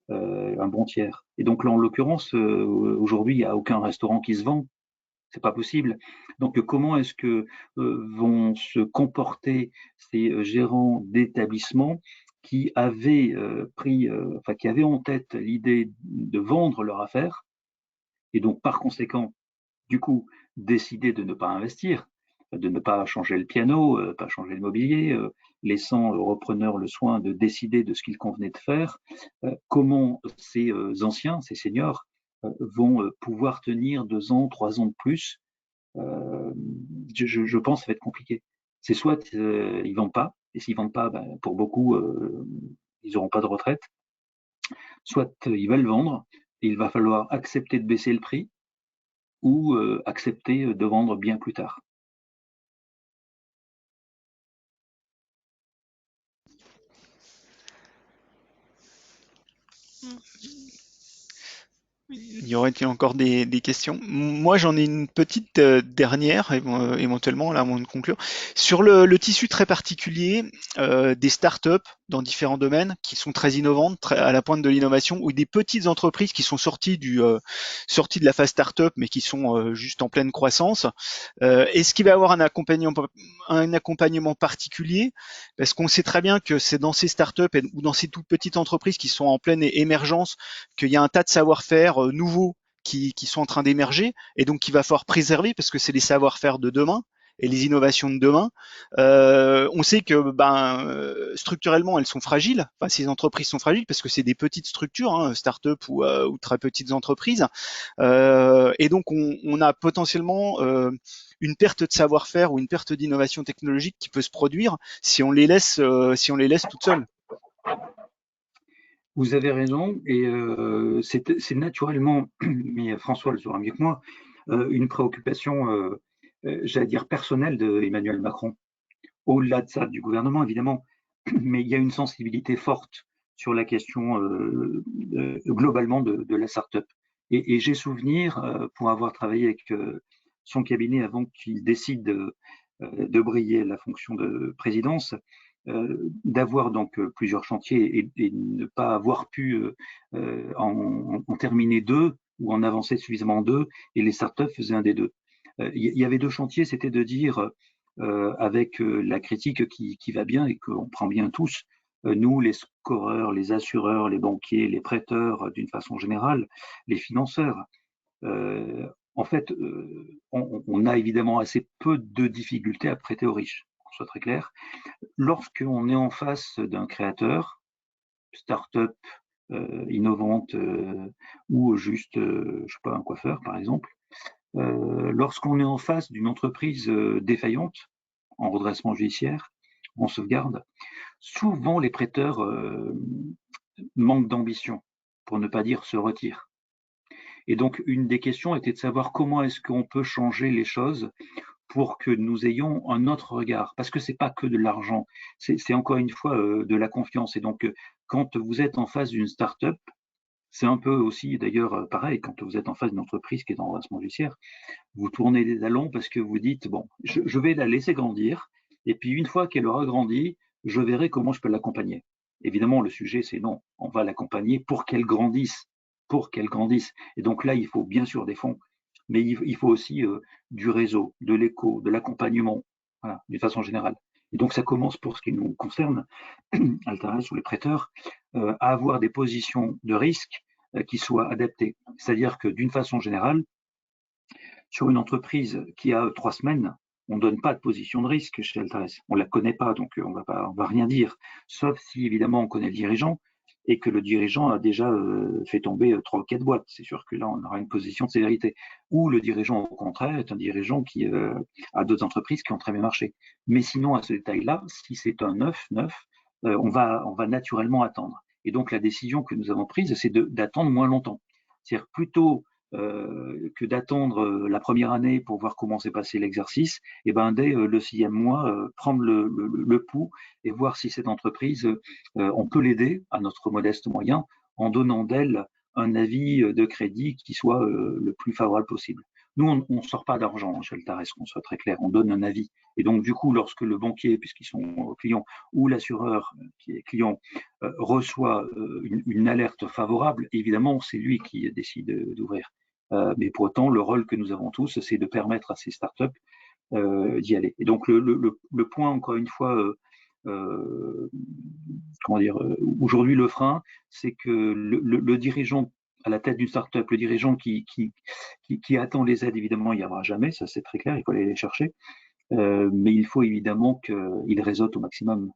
un bon tiers. Et donc là, en l'occurrence, aujourd'hui, il n'y a aucun restaurant qui se vend. C'est pas possible. Donc, comment est-ce que vont se comporter ces gérants d'établissements qui avaient qui avaient en tête l'idée de vendre leur affaire et donc par conséquent, du coup, décider de ne pas investir, de ne pas changer le piano, pas changer le mobilier, laissant aux repreneurs le soin de décider de ce qu'il convenait de faire. Comment ces anciens, ces seniors, vont pouvoir tenir 2 ans, 3 ans de plus, je pense que ça va être compliqué. C'est soit ils vendent pas, et s'ils vendent pas, ben, pour beaucoup, ils n'auront pas de retraite, soit ils veulent vendre, et il va falloir accepter de baisser le prix, ou accepter de vendre bien plus tard. Il y aurait-il encore des questions? Moi, j'en ai une petite dernière, éventuellement, là, avant de conclure. Sur le tissu très particulier des startups dans différents domaines qui sont très innovantes, à la pointe de l'innovation, ou des petites entreprises qui sont sorties de la phase startup, mais qui sont juste en pleine croissance. Est-ce qu'il va y avoir un accompagnement particulier? Parce qu'on sait très bien que c'est dans ces startups ou dans ces toutes petites entreprises qui sont en pleine émergence qu'il y a un tas de savoir-faire nouveaux qui sont en train d'émerger et donc qu'il va falloir préserver parce que c'est les savoir-faire de demain et les innovations de demain. On sait que structurellement elles sont fragiles, enfin ces entreprises sont fragiles parce que c'est des petites structures, hein, start-up ou très petites entreprises, et donc on a potentiellement une perte de savoir-faire ou une perte d'innovation technologique qui peut se produire si on les laisse toutes seules. Vous avez raison, et c'est naturellement, mais François le saura mieux que moi, une préoccupation, j'allais dire personnelle de Emmanuel Macron. Au-delà de ça, du gouvernement évidemment, mais il y a une sensibilité forte sur la question globalement de la start-up. Et j'ai souvenir, pour avoir travaillé avec son cabinet avant qu'il décide de briller la fonction de présidence, d'avoir donc plusieurs chantiers et ne pas avoir pu en terminer 2 ou en avancer suffisamment en 2, et les startups faisaient un des 2. Il y avait 2 chantiers, c'était de dire, avec la critique qui va bien et qu'on prend bien tous, nous, les scoreurs, les assureurs, les banquiers, les prêteurs, d'une façon générale, les financeurs, en fait, on a évidemment assez peu de difficultés à prêter aux riches, qu'on soit très clair. Lorsqu'on est en face d'un créateur, start-up innovante, ou juste, je sais pas, un coiffeur par exemple, lorsqu'on est en face d'une entreprise défaillante, en redressement judiciaire, en sauvegarde, souvent les prêteurs manquent d'ambition, pour ne pas dire se retirent. Et donc une des questions était de savoir comment est-ce qu'on peut changer les choses pour que nous ayons un autre regard, parce que c'est pas que de l'argent, c'est encore une fois de la confiance. Et donc quand vous êtes en face d'une start-up, c'est un peu aussi d'ailleurs pareil, quand vous êtes en face d'une entreprise qui est en redressement judiciaire, vous tournez des talons parce que vous dites, bon, je vais la laisser grandir, et puis une fois qu'elle aura grandi, je verrai comment je peux l'accompagner. Évidemment, le sujet, c'est non, on va l'accompagner pour qu'elle grandisse, pour qu'elle grandisse. Et donc là, il faut bien sûr des fonds, mais il faut aussi du réseau, de l'écho, de l'accompagnement, voilà, d'une façon générale. Et donc ça commence pour ce qui nous concerne, Altares ou les prêteurs, à avoir des positions de risque qui soient adaptées. C'est-à-dire que d'une façon générale, sur une entreprise qui a 3 semaines, on ne donne pas de position de risque chez Altares. On ne la connaît pas, donc on va rien dire, sauf si évidemment on connaît le dirigeant et que le dirigeant a déjà fait tomber 3 ou 4 boîtes. C'est sûr que là, on aura une position de sévérité. Ou le dirigeant, au contraire, est un dirigeant qui a d'autres entreprises qui ont très bien marché. Mais sinon, à ce détail-là, si c'est un neuf, on va naturellement attendre. Et donc, la décision que nous avons prise, c'est d'attendre moins longtemps. C'est-à-dire plutôt que d'attendre la première année pour voir comment s'est passé l'exercice, et ben dès le 6e mois, prendre le pouls et voir si cette entreprise, on peut l'aider à notre modeste moyen en donnant d'elle un avis de crédit qui soit le plus favorable possible. Nous, on ne sort pas d'argent chez Altares, qu'on soit très clair, on donne un avis. Et donc, du coup, lorsque le banquier, puisqu'ils sont clients, ou l'assureur qui est client, reçoit une alerte favorable, évidemment, c'est lui qui décide d'ouvrir. Mais pour autant, le rôle que nous avons tous, c'est de permettre à ces startups d'y aller. Et donc, le point, encore une fois, comment dire, aujourd'hui, le frein, c'est que le dirigeant à la tête d'une startup, le dirigeant qui attend les aides, évidemment, il n'y aura jamais, ça c'est très clair, il faut aller les chercher. Mais il faut évidemment qu'il réseaute au maximum.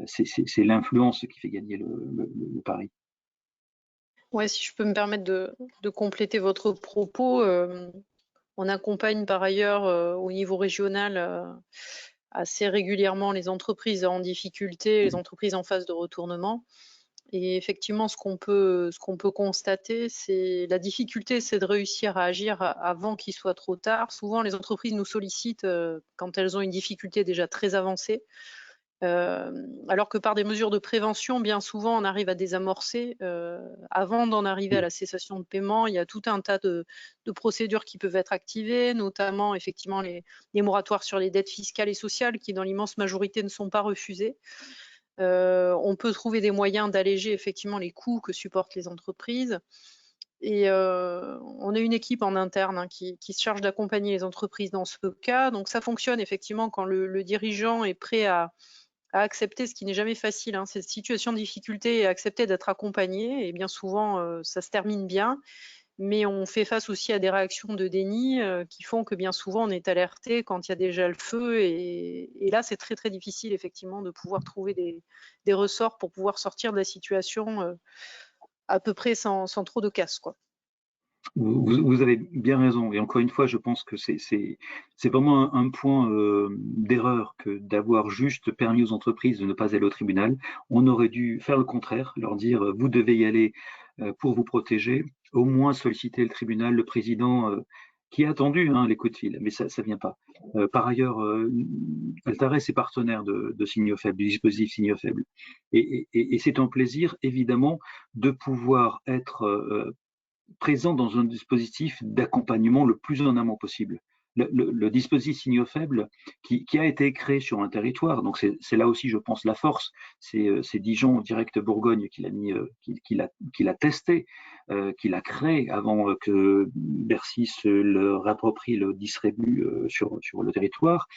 C'est l'influence qui fait gagner le pari. Ouais, si je peux me permettre de compléter votre propos, on accompagne par ailleurs au niveau régional assez régulièrement les entreprises en difficulté, les entreprises en phase de retournement. Et effectivement, ce qu'on peut constater, c'est la difficulté, c'est de réussir à agir avant qu'il soit trop tard. Souvent, les entreprises nous sollicitent quand elles ont une difficulté déjà très avancée. Alors que par des mesures de prévention, bien souvent, on arrive à désamorcer. Avant d'en arriver à la cessation de paiement, il y a tout un tas de procédures qui peuvent être activées, notamment effectivement les moratoires sur les dettes fiscales et sociales qui, dans l'immense majorité, ne sont pas refusées. On peut trouver des moyens d'alléger effectivement les coûts que supportent les entreprises. Et on a une équipe en interne qui se charge d'accompagner les entreprises dans ce cas. Donc ça fonctionne effectivement quand le dirigeant est prêt à accepter, ce qui n'est jamais facile, cette situation de difficulté, et accepter d'être accompagné. Et bien souvent, ça se termine bien. Mais on fait face aussi à des réactions de déni qui font que bien souvent on est alerté quand il y a déjà le feu. Et là, c'est très très difficile effectivement de pouvoir trouver des ressorts pour pouvoir sortir de la situation à peu près sans trop de casse, quoi. Vous avez bien raison. Et encore une fois, je pense que c'est vraiment un point d'erreur que d'avoir juste permis aux entreprises de ne pas aller au tribunal. On aurait dû faire le contraire, leur dire vous devez y aller pour vous protéger, au moins solliciter le tribunal, le président qui a attendu les coups de fil, mais ça ne vient pas. Par ailleurs, Altares est partenaire de Signaux Faibles, du dispositif Signaux Faibles. Et c'est un plaisir, évidemment, de pouvoir être présent dans un dispositif d'accompagnement le plus en amont possible. Le dispositif Signaux Faibles qui a été créé sur un territoire, donc c'est là aussi, je pense, la force. C'est Dijon Direct Bourgogne qui l'a testé, qui l'a créé avant que Bercy se le réapproprie, le distribue sur le territoire.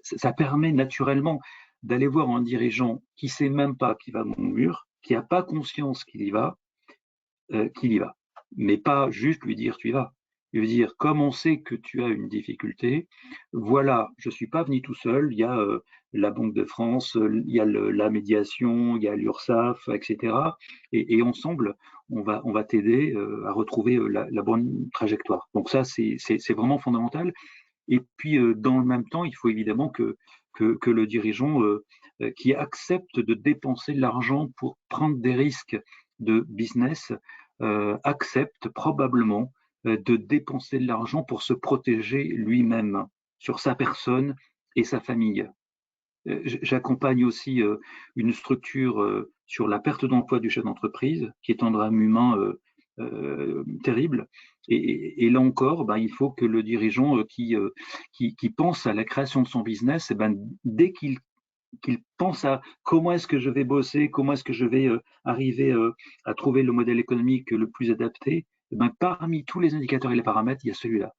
Ça permet naturellement d'aller voir un dirigeant qui ne sait même pas qu'il va dans le mur, qui n'a pas conscience qu'il y va, mais pas juste lui dire tu y vas. Lui dire comme on sait que tu as une difficulté, voilà, je suis pas venu tout seul, il y a la Banque de France, il y a la médiation, il y a l'URSSAF, etc. Et ensemble, on va t'aider à retrouver la bonne trajectoire. Donc ça, c'est vraiment fondamental. Et puis, dans le même temps, il faut évidemment que le dirigeant qui accepte de dépenser de l'argent pour prendre des risques de business accepte probablement de dépenser de l'argent pour se protéger lui-même sur sa personne et sa famille. J'accompagne aussi une structure sur la perte d'emploi du chef d'entreprise, qui est un drame humain terrible. Et là encore, il faut que le dirigeant qui pense à la création de son business, dès qu'il pense à comment est-ce que je vais bosser, comment est-ce que je vais arriver à trouver le modèle économique le plus adapté, parmi tous les indicateurs et les paramètres, il y a celui-là.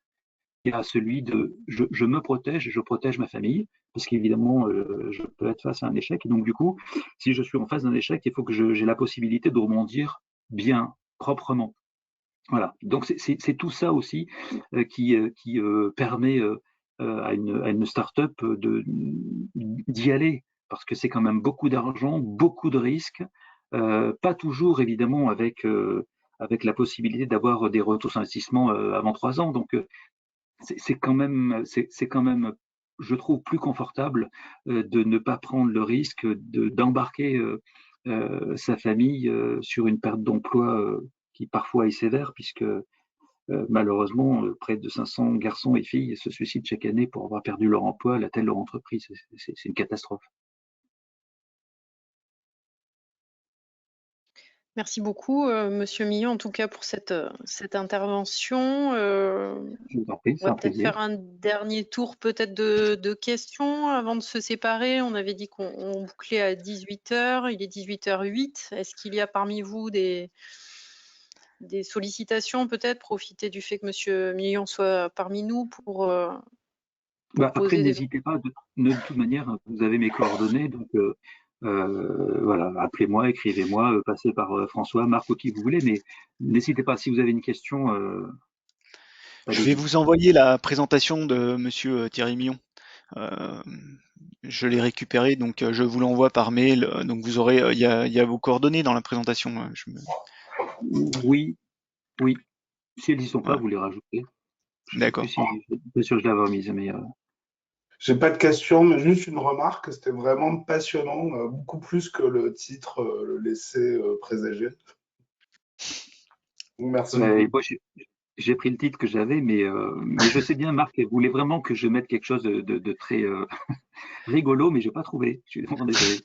Il y a celui de je me protège, je protège ma famille, parce qu'évidemment, je peux être face à un échec. Et donc, du coup, si je suis en face d'un échec, il faut que j'ai la possibilité de rebondir bien, proprement. Voilà. Donc, c'est tout ça aussi qui permet à une start-up d'y aller, parce que c'est quand même beaucoup d'argent, beaucoup de risques, pas toujours évidemment avec la possibilité d'avoir des retours sur investissement avant 3 ans. Donc, c'est quand même, je trouve, plus confortable de ne pas prendre le risque d'embarquer sa famille sur une perte d'emploi qui parfois est sévère, puisque malheureusement, près de 500 garçons et filles se suicident chaque année pour avoir perdu leur emploi à la tête de leur entreprise. C'est une catastrophe. Merci beaucoup, Monsieur Millon, en tout cas pour cette intervention. Je vous en prie, On c'est va un peut-être plaisir. faire un dernier tour peut-être de questions avant de se séparer. On avait dit qu'on bouclait à 18h, il est 18h08. Est-ce qu'il y a parmi vous des sollicitations peut-être? Profiter du fait que Monsieur Millon soit parmi nous pour Après, poser des... n'hésitez pas, de toute manière, vous avez mes coordonnées, donc voilà, appelez-moi, écrivez-moi, passez par François, Marc ou qui vous voulez, mais n'hésitez pas, si vous avez une question, Je vais allez-y. vous envoyer la présentation de Monsieur Thierry Millon. Euh, je l'ai récupéré, donc je vous l'envoie par mail. Donc vous aurez, il y a vos coordonnées dans la présentation. Oui, oui. Si elles n'y sont pas, Ouais, vous les rajoutez. Je sais plus d'accord. si, bien sûr, je l'avais remise, mais J'ai pas de questions, mais juste une remarque. C'était vraiment passionnant, beaucoup plus que le titre le laissait présager. Merci et beaucoup. moi, j'ai pris le titre que j'avais, mais je sais bien, Marc, elle voulait vraiment que je mette quelque chose de très rigolo, mais j'ai pas trouvé. Je suis vraiment désolé.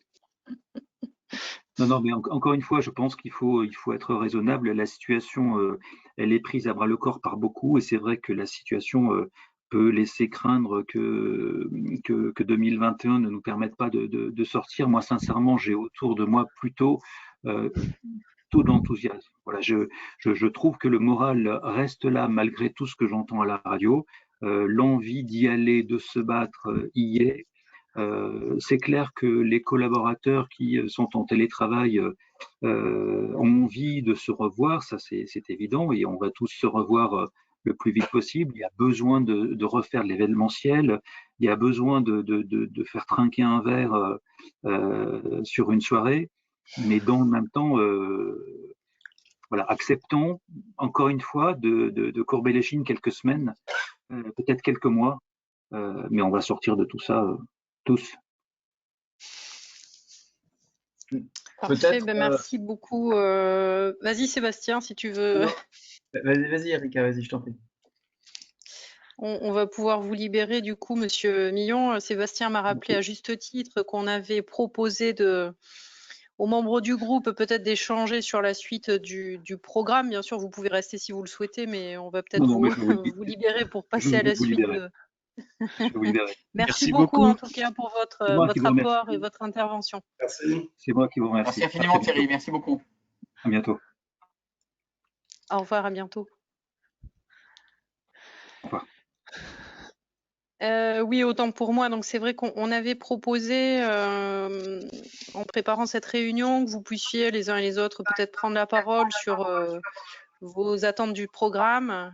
Non, non, mais encore une fois, je pense qu'il faut être raisonnable. La situation, elle est prise à bras le corps par beaucoup, et c'est vrai que la situation peut laisser craindre que 2021 ne nous permette pas de sortir. Moi, sincèrement, j'ai autour de moi plutôt euh, taux d'enthousiasme. Voilà, je trouve que le moral reste là malgré tout ce que j'entends à la radio. L'envie d'y aller, de se battre, y est. C'est clair que les collaborateurs qui sont en télétravail ont envie de se revoir, ça c'est évident, et on va tous se revoir le plus vite possible. Il y a besoin de refaire de l'événementiel, il y a besoin de faire trinquer un verre sur une soirée, mais dans le même temps, voilà, acceptons encore une fois de courber les chines quelques semaines, peut-être quelques mois, mais on va sortir de tout ça tous. Parfait, Peut-être. merci beaucoup. Vas-y Sébastien, si tu veux. Non, vas-y, Erika, vas-y, je t'en prie. On va pouvoir vous libérer du coup, Monsieur Millon. Sébastien m'a rappelé à juste titre qu'on avait proposé aux membres du groupe peut-être d'échanger sur la suite du programme. Bien sûr, vous pouvez rester si vous le souhaitez, mais on va peut-être Non, non, mais vous, je vais vous, vous libérer pour je passer vais à la vous suite libérer. de... Je vais vous libérer. Merci Merci beaucoup beaucoup. en tout cas pour C'est moi qui votre vous remercie. apport et votre intervention. Merci. C'est moi qui vous Merci remercie. À infiniment, très bientôt. Thierry. Merci beaucoup. À bientôt. Au revoir, à bientôt. Au revoir. Oui, autant pour moi. Donc c'est vrai qu'on avait proposé, en préparant cette réunion, que vous puissiez les uns et les autres peut-être prendre la parole sur vos attentes du programme,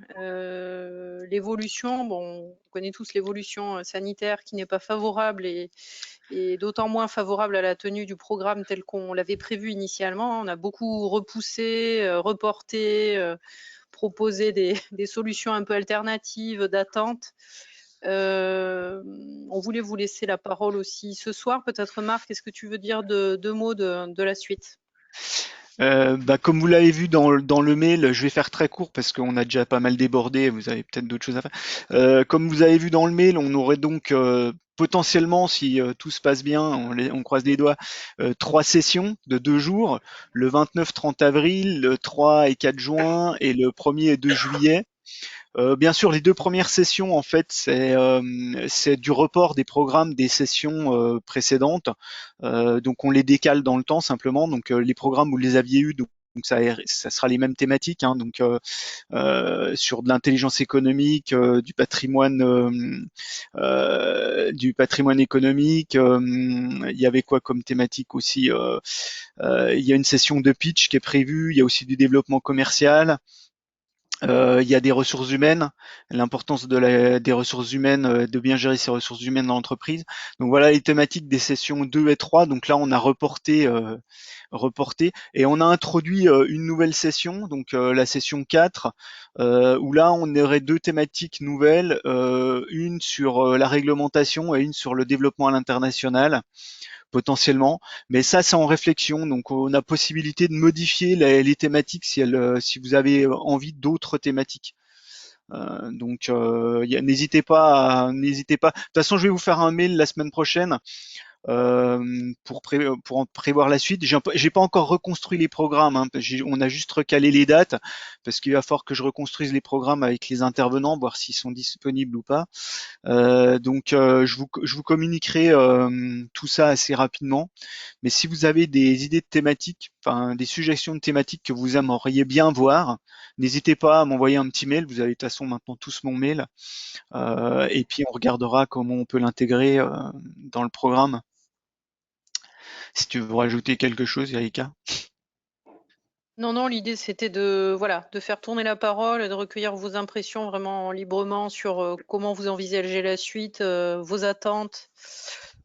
l'évolution. Bon, on connaît tous l'évolution sanitaire qui n'est pas favorable et d'autant moins favorable à la tenue du programme tel qu'on l'avait prévu initialement. On a beaucoup repoussé, reporté, proposé des solutions un peu alternatives d'attente. On voulait vous laisser la parole aussi ce soir. Peut-être Marc, est-ce que tu veux dire deux mots de la suite? Comme vous l'avez vu dans le mail, je vais faire très court parce qu'on a déjà pas mal débordé, vous avez peut-être d'autres choses à faire. Comme vous avez vu dans le mail, on aurait donc potentiellement, si tout se passe bien, on croise les doigts, 3 sessions de 2 jours, le 29-30 avril, le 3 et 4 juin et le 1er et 2 juillet. Bien sûr, les 2 premières sessions, en fait, c'est du report des programmes des sessions précédentes. Donc, on les décale dans le temps simplement. Donc, les programmes, vous les aviez eus, donc ça sera les mêmes thématiques. Hein, donc, sur de l'intelligence économique, du patrimoine économique. Il y avait quoi comme thématique aussi il y a une session de pitch qui est prévue. Il y a aussi du développement commercial. Il y a des ressources humaines, l'importance des ressources humaines, de bien gérer ces ressources humaines dans l'entreprise. Donc voilà les thématiques des sessions 2 et 3. Donc là, on a reporté et on a introduit une nouvelle session, donc la session 4, où là, on aurait 2 thématiques nouvelles, une sur la réglementation et une sur le développement à l'international potentiellement, mais ça c'est en réflexion, donc on a possibilité de modifier les thématiques si vous avez envie d'autres thématiques. Donc n'hésitez pas. De toute façon, je vais vous faire un mail la semaine prochaine pour en prévoir la suite. J'ai pas encore reconstruit les programmes, hein, on a juste recalé les dates parce qu'il va falloir que je reconstruise les programmes avec les intervenants, voir s'ils sont disponibles ou pas. Donc je vous communiquerai tout ça assez rapidement. Mais si vous avez des idées de thématiques, enfin des suggestions de thématiques que vous aimeriez bien voir, n'hésitez pas à m'envoyer un petit mail. Vous avez de toute façon maintenant tous mon mail. Et puis on regardera comment on peut l'intégrer dans le programme. Si tu veux rajouter quelque chose, Erika. Non, non, l'idée c'était de, voilà, de faire tourner la parole et de recueillir vos impressions vraiment librement sur comment vous envisagez la suite, vos attentes,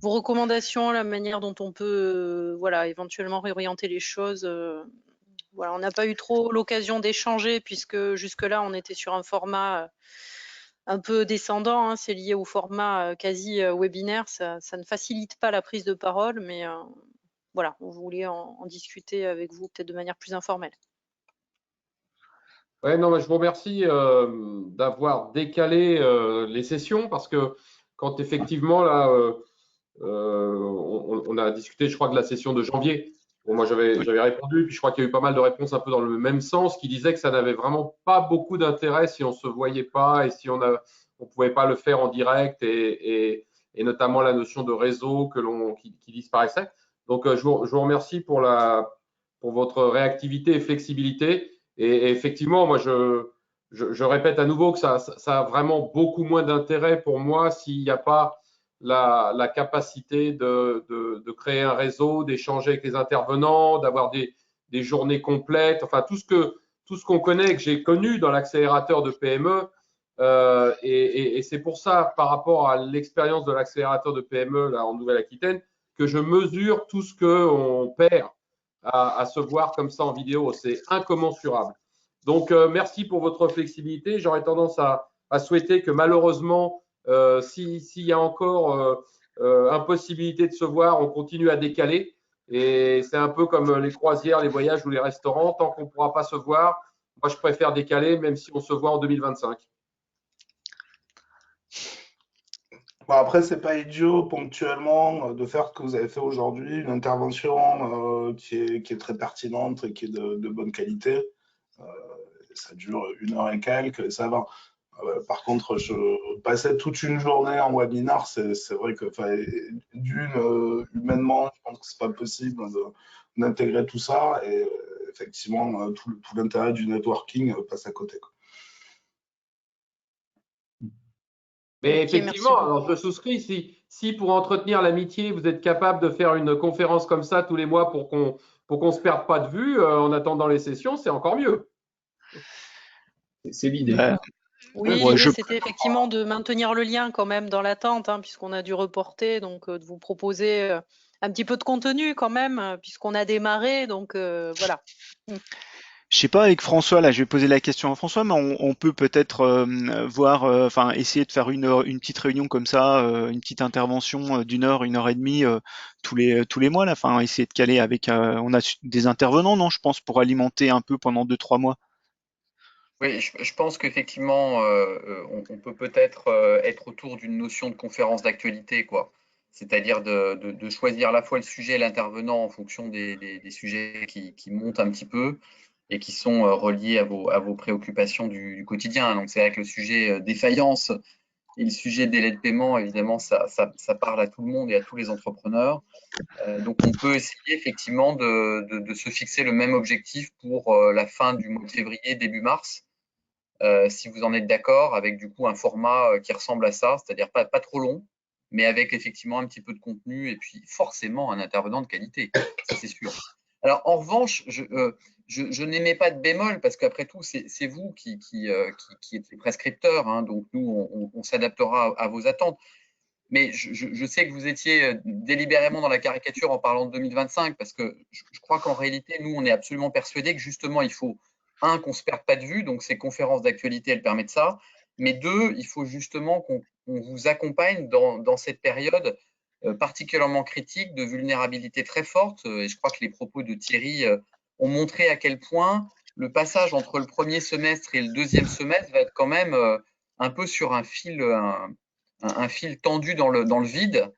vos recommandations, la manière dont on peut voilà, éventuellement réorienter les choses. Voilà, on n'a pas eu trop l'occasion d'échanger puisque jusque-là on était sur un format un peu descendant, hein, c'est lié au format quasi webinaire, ça ne facilite pas la prise de parole, mais voilà, on voulait en discuter avec vous peut-être de manière plus informelle. Ouais, non, mais je vous remercie d'avoir décalé les sessions parce que quand effectivement là, on a discuté, je crois, de la session de janvier. Bon, moi, j'avais répondu, puis je crois qu'il y a eu pas mal de réponses un peu dans le même sens, qui disaient que ça n'avait vraiment pas beaucoup d'intérêt si on se voyait pas et si on pouvait pas le faire en direct et notamment la notion de réseau qui disparaissait. Donc, je vous remercie pour votre réactivité et flexibilité. Et effectivement, moi, je répète à nouveau que ça a vraiment beaucoup moins d'intérêt pour moi s'il n'y a pas la capacité de créer un réseau, d'échanger avec les intervenants, d'avoir des journées complètes, enfin tout ce qu'on connaît, que j'ai connu dans l'accélérateur de PME. Et c'est pour ça, par rapport à l'expérience de l'accélérateur de PME là, en Nouvelle-Aquitaine, que je mesure tout ce qu'on perd à se voir comme ça en vidéo. C'est incommensurable. Donc, merci pour votre flexibilité. J'aurais tendance à souhaiter que malheureusement, s'il y a encore impossibilité de se voir, on continue à décaler. Et c'est un peu comme les croisières, les voyages ou les restaurants. Tant qu'on ne pourra pas se voir, moi, je préfère décaler, même si on se voit en 2025. Bon, après, c'est pas idiot ponctuellement de faire ce que vous avez fait aujourd'hui, une intervention qui est très pertinente et qui est de bonne qualité. Euh, Ça dure 1 heure et quelques, et ça va. Par contre, je passais toute une journée en webinar, c'est vrai que humainement, je pense que c'est pas possible d'intégrer tout ça, et effectivement, tout l'intérêt du networking passe à côté, quoi. Mais Ok, effectivement, merci alors je souscris, si pour entretenir l'amitié, vous êtes capable de faire une conférence comme ça tous les mois pour qu'on se perde pas de vue en attendant les sessions, c'est encore mieux. C'est l'idée. Oui, Moi, l'idée c'était effectivement de maintenir le lien quand même dans l'attente, hein, puisqu'on a dû reporter, donc de vous proposer un petit peu de contenu quand même, puisqu'on a démarré, donc voilà. Je sais pas avec François, là, je vais poser la question à François, mais on peut peut-être voir, enfin, essayer de faire une petite réunion comme ça, une petite intervention d'1 heure, 1 heure et demie tous les mois, là. Enfin, essayer de caler avec, on a des intervenants, non, je pense, pour alimenter un peu pendant 2-3 mois. Oui, je pense qu'effectivement, on peut peut-être être autour d'une notion de conférence d'actualité, quoi. C'est-à-dire de choisir à la fois le sujet et l'intervenant en fonction des sujets qui montent un petit peu et qui sont reliés à vos préoccupations du quotidien. Donc, c'est vrai que le sujet défaillance et le sujet délai de paiement, évidemment, ça parle à tout le monde et à tous les entrepreneurs. Donc, on peut essayer effectivement de se fixer le même objectif pour la fin du mois de février, début mars. Si vous en êtes d'accord, avec du coup un format qui ressemble à ça, c'est-à-dire pas trop long, mais avec effectivement un petit peu de contenu et puis forcément un intervenant de qualité, ça c'est sûr. Alors en revanche, je n'émets pas de bémol parce qu'après tout, c'est vous qui êtes les prescripteurs, hein, donc nous, on s'adaptera à vos attentes. Mais je sais que vous étiez délibérément dans la caricature en parlant de 2025 parce que je crois qu'en réalité, nous, on est absolument persuadés que justement, il faut, un, qu'on ne se perde pas de vue, donc ces conférences d'actualité, elles permettent ça, mais deux, il faut justement qu'on vous accompagne dans cette période particulièrement critique de vulnérabilité très forte. Et je crois que les propos de Thierry ont montré à quel point le passage entre le premier semestre et le deuxième semestre va être quand même un peu sur un fil tendu dans le vide.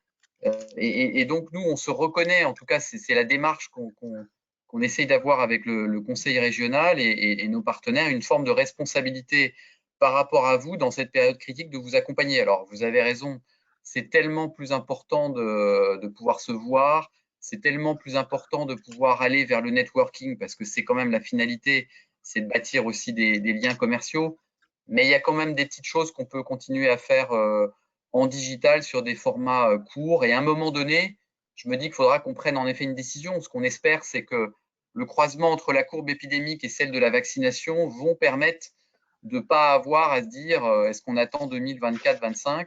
Et donc, nous, on se reconnaît, en tout cas, c'est la démarche qu'on essaye d'avoir avec le conseil régional et nos partenaires, une forme de responsabilité par rapport à vous dans cette période critique de vous accompagner. Alors, vous avez raison, c'est tellement plus important de pouvoir se voir, c'est tellement plus important de pouvoir aller vers le networking parce que c'est quand même la finalité, c'est de bâtir aussi des liens commerciaux. Mais il y a quand même des petites choses qu'on peut continuer à faire en digital sur des formats courts. Et à un moment donné, je me dis qu'il faudra qu'on prenne en effet une décision. Ce qu'on espère, c'est que le croisement entre la courbe épidémique et celle de la vaccination vont permettre de ne pas avoir à se dire est-ce qu'on attend 2024-25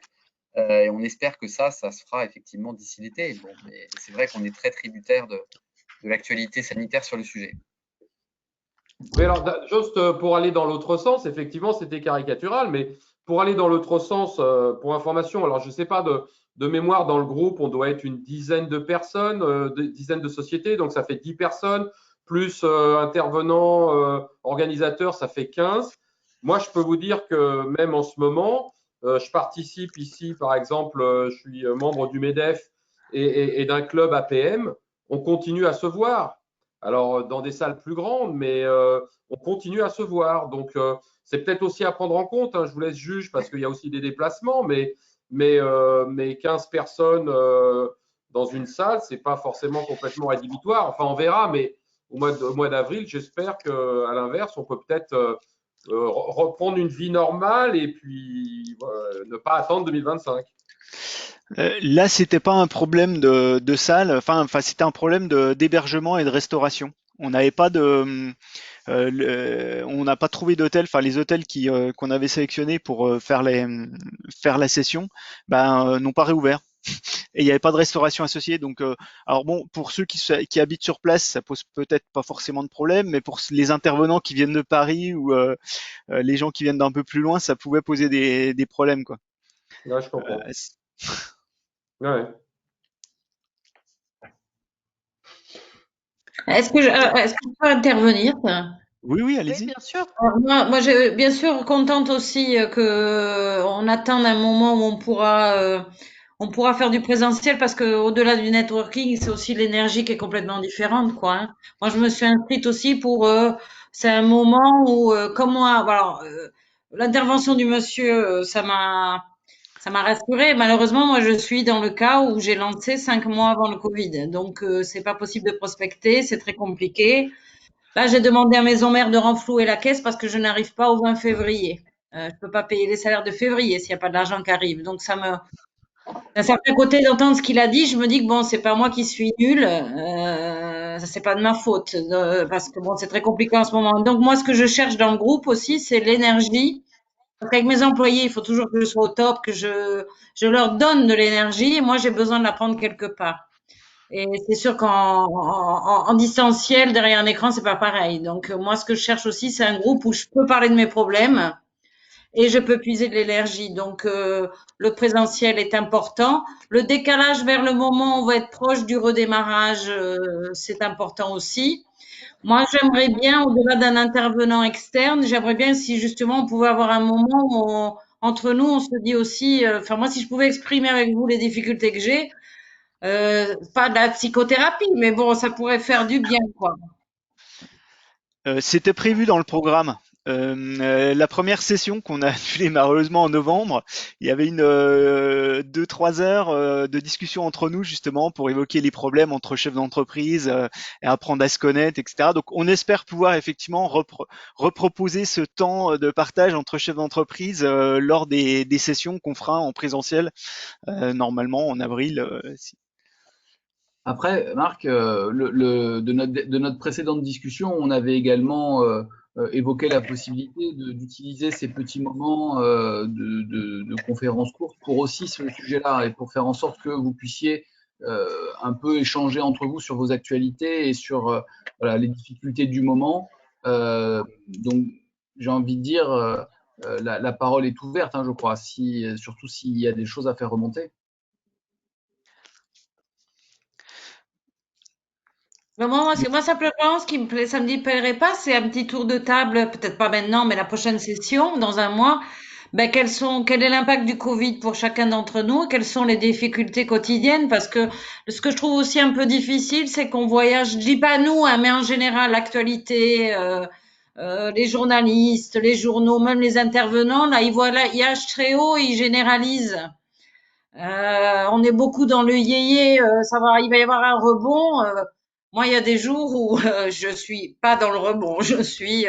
et on espère que ça se fera effectivement d'ici l'été. Bon, mais c'est vrai qu'on est très tributaire de l'actualité sanitaire sur le sujet. Oui, alors, juste pour aller dans l'autre sens, effectivement, c'était caricatural, mais pour aller dans l'autre sens, pour information, alors je ne sais pas, de mémoire, dans le groupe, on doit être une dizaine de personnes, dizaines de sociétés, donc ça fait 10 personnes, plus intervenants, organisateurs, ça fait 15. Moi, je peux vous dire que même en ce moment, je participe ici, par exemple, je suis membre du MEDEF et d'un club APM, on continue à se voir. Alors, dans des salles plus grandes, mais on continue à se voir. Donc, c'est peut-être aussi à prendre en compte. Hein, je vous laisse juge parce qu'il y a aussi des déplacements, mais 15 personnes dans une salle, c'est pas forcément complètement rédhibitoire. Enfin, on verra, mais au mois d'avril, j'espère qu'à l'inverse, on peut peut-être reprendre une vie normale et puis ne pas attendre 2025. Là, c'était pas un problème de salle, enfin, c'était un problème d'hébergement et de restauration. On n'avait pas on n'a pas trouvé d'hôtel. Enfin, les hôtels qu'on avait sélectionnés pour faire la session, n'ont pas réouvert. Et il n'y avait pas de restauration associée. Donc, alors bon, pour ceux qui habitent sur place, ça pose peut-être pas forcément de problème, mais pour les intervenants qui viennent de Paris ou les gens qui viennent d'un peu plus loin, ça pouvait poser des problèmes, quoi. Là, je comprends. Euh, Ouais. Est-ce que je peux intervenir? oui, Oui, allez-y. bien sûr. Alors, moi, je bien sûr contente aussi que on attende un moment où on pourra faire du présentiel parce que au-delà du networking, c'est aussi l'énergie qui est complètement différente, quoi. Hein. Moi, je me suis inscrite aussi pour c'est un moment où comme moi, alors l'intervention du monsieur, ça m'a rassurée. Malheureusement, moi, je suis dans le cas où j'ai lancé 5 mois avant le Covid, donc c'est pas possible de prospecter, c'est très compliqué. Là, j'ai demandé à Maison Mère de renflouer la caisse parce que je n'arrive pas au 20 février. Je peux pas payer les salaires de février s'il n'y a pas d'argent qui arrive. Donc, d'un certain côté, d'entendre ce qu'il a dit, je me dis que bon, c'est pas moi qui suis nulle, c'est pas de ma faute, parce que bon, c'est très compliqué en ce moment. Donc, moi, ce que je cherche dans le groupe aussi, c'est l'énergie. Parce qu'avec mes employés, il faut toujours que je sois au top, que je leur donne de l'énergie, et moi, j'ai besoin de la prendre quelque part. Et c'est sûr qu'en distanciel, derrière un écran, c'est pas pareil. Donc, moi, ce que je cherche aussi, c'est un groupe où je peux parler de mes problèmes et je peux puiser de l'énergie. Donc, le présentiel est important. Le décalage vers le moment où on va être proche du redémarrage, c'est important aussi. Moi, j'aimerais bien, au-delà d'un intervenant externe, j'aimerais bien si justement on pouvait avoir un moment où entre nous, on se dit aussi, enfin moi, si je pouvais exprimer avec vous les difficultés que j'ai, pas de la psychothérapie, mais bon, ça pourrait faire du bien, quoi. C'était prévu dans le programme. La première session qu'on a annulée malheureusement en novembre, il y avait 2-3 heures de discussion entre nous justement pour évoquer les problèmes entre chefs d'entreprise et apprendre à se connaître, etc. Donc on espère pouvoir effectivement reproposer ce temps de partage entre chefs d'entreprise lors des sessions qu'on fera en présentiel normalement en avril. Après, Marc, de notre précédente discussion, on avait également évoqué la possibilité d'utiliser ces petits moments de conférences courtes pour aussi ce sujet-là et pour faire en sorte que vous puissiez un peu échanger entre vous sur vos actualités et sur voilà, les difficultés du moment. Donc, j'ai envie de dire, la parole est ouverte, hein, je crois, surtout s'il y a des choses à faire remonter. Mais moi, simplement, ce qui me plaît, ça me plairait pas, c'est un petit tour de table, peut-être pas maintenant, mais la prochaine session, dans un mois, ben, quel est l'impact du Covid pour chacun d'entre nous et quelles sont les difficultés quotidiennes. Parce que ce que je trouve aussi un peu difficile, c'est qu'on voyage, je dis pas nous, hein, mais en général, l'actualité, les journalistes, les journaux, même les intervenants, là, ils voient l'IH très haut et ils généralisent. On est beaucoup dans le yéyé, il va y avoir un rebond. Moi, il y a des jours où je suis pas dans le rebond, je suis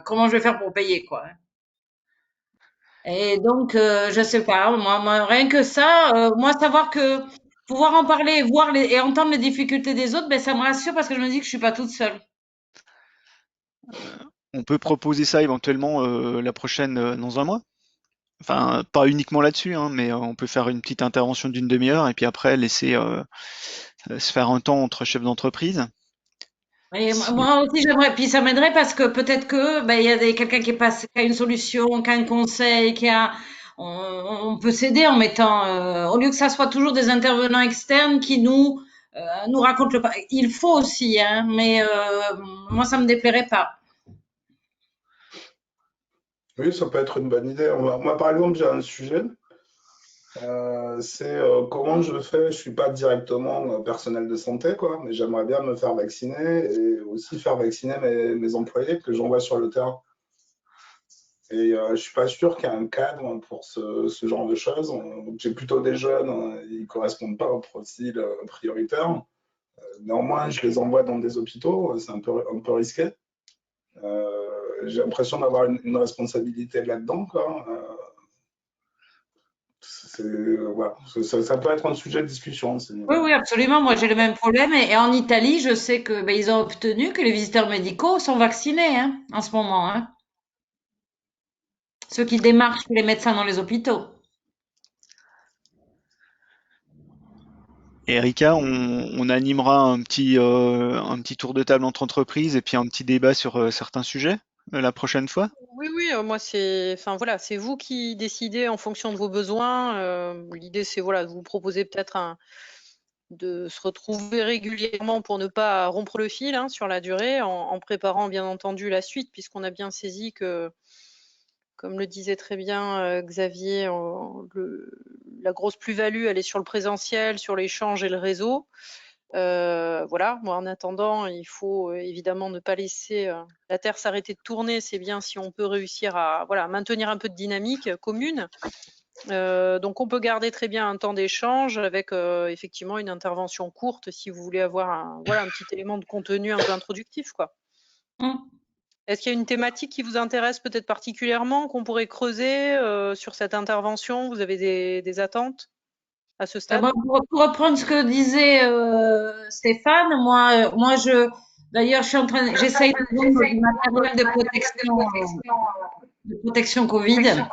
comment je vais faire pour payer, quoi. Et donc, je sais pas, moi rien que ça, moi savoir que pouvoir en parler, voir et entendre les difficultés des autres, ben ça me rassure parce que je me dis que je suis pas toute seule. On peut proposer ça éventuellement la prochaine dans un mois. Enfin, pas uniquement là-dessus, hein, mais on peut faire une petite intervention d'une demi-heure et puis après laisser se faire un temps entre chefs d'entreprise. Et Si- moi aussi j'aimerais, puis ça m'aiderait parce que peut-être que ben il y a quelqu'un qui qui a une solution, qui a un conseil, on peut s'aider en mettant au lieu que ça soit toujours des intervenants externes qui nous racontent il faut aussi hein, mais moi ça me déplairait pas. Oui, ça peut être une bonne idée. Moi, par exemple, j'ai un sujet. C'est comment je fais. Je suis pas directement personnel de santé, quoi, mais j'aimerais bien me faire vacciner et aussi faire vacciner mes employés que j'envoie sur le terrain. Et je suis pas sûr qu'il y ait un cadre pour ce genre de choses. J'ai plutôt des jeunes, ils correspondent pas au profil prioritaire. Néanmoins, je les envoie dans des hôpitaux, c'est un peu risqué. J'ai l'impression d'avoir une responsabilité là-dedans, quoi. Voilà. Ça peut être un sujet de discussion. Oui, oui, absolument. Moi, j'ai le même problème. Et en Italie, je sais que ben, ils ont obtenu que les visiteurs médicaux sont vaccinés hein, en ce moment. Hein. Ceux qui démarchent les médecins dans les hôpitaux. Et Erika, on animera un petit tour de table entre entreprises et puis un petit débat sur certains sujets la prochaine fois. Oui, oui, moi enfin voilà, c'est vous qui décidez en fonction de vos besoins. L'idée c'est voilà de vous proposer peut-être de se retrouver régulièrement pour ne pas rompre le fil hein, sur la durée, en préparant bien entendu la suite, puisqu'on a bien saisi que, comme le disait très bien Xavier, la grosse plus-value elle est sur le présentiel, sur l'échange et le réseau. Voilà, moi en attendant, il faut évidemment ne pas laisser la Terre s'arrêter de tourner. C'est bien si on peut réussir à voilà, maintenir un peu de dynamique commune. Donc on peut garder très bien un temps d'échange avec effectivement une intervention courte si vous voulez avoir un petit élément de contenu un peu introductif, quoi. Hum. Est-ce qu'il y a une thématique qui vous intéresse peut-être particulièrement, qu'on pourrait creuser sur cette intervention? Vous avez des attentes à ce stade? Moi, pour reprendre ce que disait Stéphane, d'ailleurs, j'essaye de vendre du matériel de protection Covid.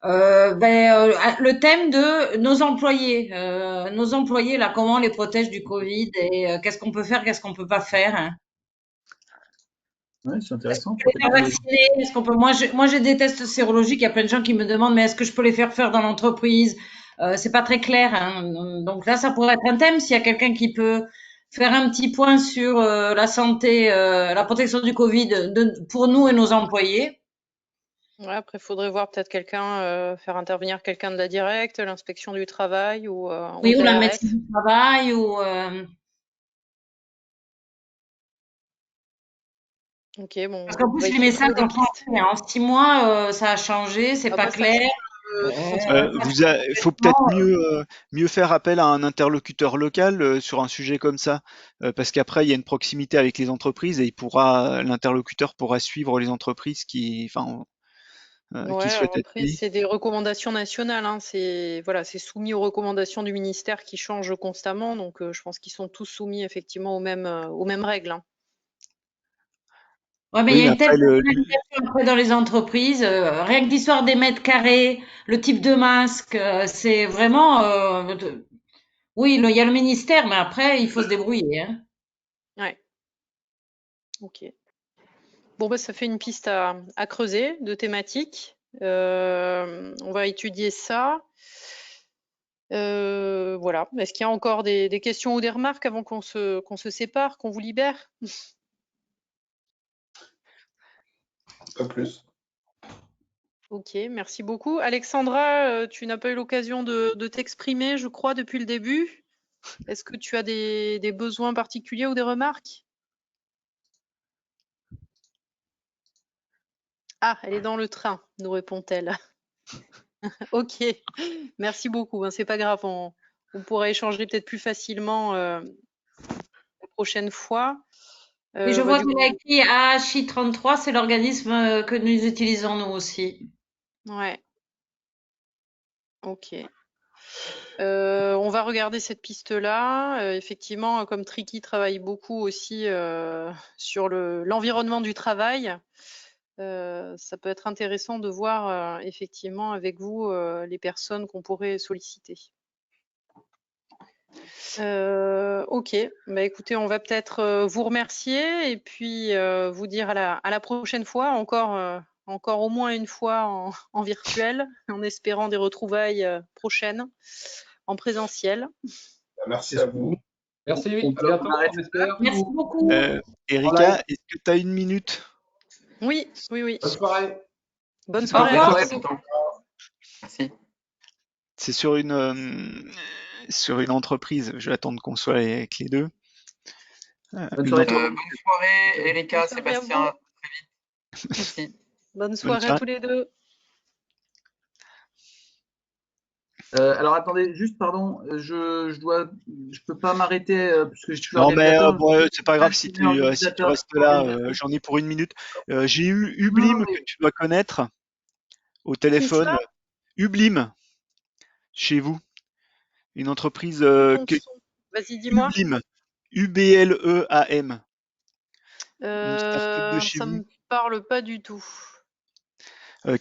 Le thème de nos employés là, comment on les protège du Covid et qu'est-ce qu'on peut faire, qu'est-ce qu'on peut pas faire. Hein. Ouais, c'est intéressant. Les faire vacciner, est-ce qu'on peut, moi, j'ai des tests sérologiques. Il y a plein de gens qui me demandent, mais est-ce que je peux les faire dans l'entreprise? C'est pas très clair. Hein. Donc là, ça pourrait être un thème. S'il y a quelqu'un qui peut faire un petit point sur la santé, la protection du Covid pour nous et nos employés. Ouais, après, il faudrait voir peut-être faire intervenir quelqu'un de la directe, l'inspection du travail ou Oui, ou la DRS. médecine du travail ou. Ok, bon. Parce qu'en on va plus, les essayer de messages trouver des ont pistes. changé. En 6 mois, ça a changé, c'est Ah pas bah, ça, clair. Il faut peut-être mieux faire appel à un interlocuteur local sur un sujet comme ça, parce qu'après il y a une proximité avec les entreprises et l'interlocuteur pourra suivre les entreprises qui Ouais, alors souhaitent être après, mis. c'est des recommandations nationales, hein. C'est soumis aux recommandations du ministère qui changent constamment. Donc, je pense qu'ils sont tous soumis effectivement aux mêmes règles, hein. Ouais, mais il Oui, y a mais une telle après personnalisation après dans les entreprises, rien que l'histoire des mètres carrés, le type de masque, c'est vraiment. Oui, il y a le ministère, mais après, il faut se débrouiller. Hein. Ouais, ok. Bon, bah, ça fait une piste à creuser de thématiques. On va étudier ça. Voilà. Est-ce qu'il y a encore des questions ou des remarques avant qu'on se sépare, qu'on vous libère? Pas plus. Ok, merci beaucoup. Alexandra, tu n'as pas eu l'occasion de t'exprimer, je crois, depuis le début. Est-ce que tu as des besoins particuliers ou des remarques? Ah, elle est dans le train, nous répond-elle. Ok, merci beaucoup, hein, c'est pas grave, on pourra échanger peut-être plus facilement la prochaine fois. Et je Bah, vois du qu'il a coup, écrit AHI33, c'est l'organisme que nous utilisons nous aussi. ouais, ok. On va regarder cette piste-là. Effectivement, comme Tricky travaille beaucoup aussi sur l'environnement du travail, ça peut être intéressant de voir effectivement avec vous les personnes qu'on pourrait solliciter. Ok, bah écoutez, on va peut-être vous remercier et puis vous dire à la prochaine fois, encore au moins une fois en virtuel, en espérant des retrouvailles prochaines en présentiel. Merci à vous. Merci, On à peut bientôt, on arrête on espère. Merci beaucoup. Erika, est-ce que tu as une minute? Oui, oui, oui. Bonne soirée. Bonne Au soirée. revoir. Bonne soirée, Tonton. Merci. C'est sur une entreprise. Je vais attendre qu'on soit avec les deux. Bonne Une soirée, entre- Bonne soirée, Erika, Bonne soirée à Sébastien. vous. À très vite. Merci. Bonne Bonne soirée à soirée. tous les deux. Alors attendez, juste pardon, je peux pas m'arrêter puisque je suis Non, mais l'organisateur. bon, c'est pas grave si Activer si tu l'organisateur. restes là. J'en ai pour une minute. J'ai eu Non, Ublim mais que tu dois connaître au Qui téléphone. ça? Ublim, chez vous. Une entreprise Ton son. Vas-y, dis-moi. Ublim. UBLEAM. Une start-up de chez Ça vous me parle pas du tout.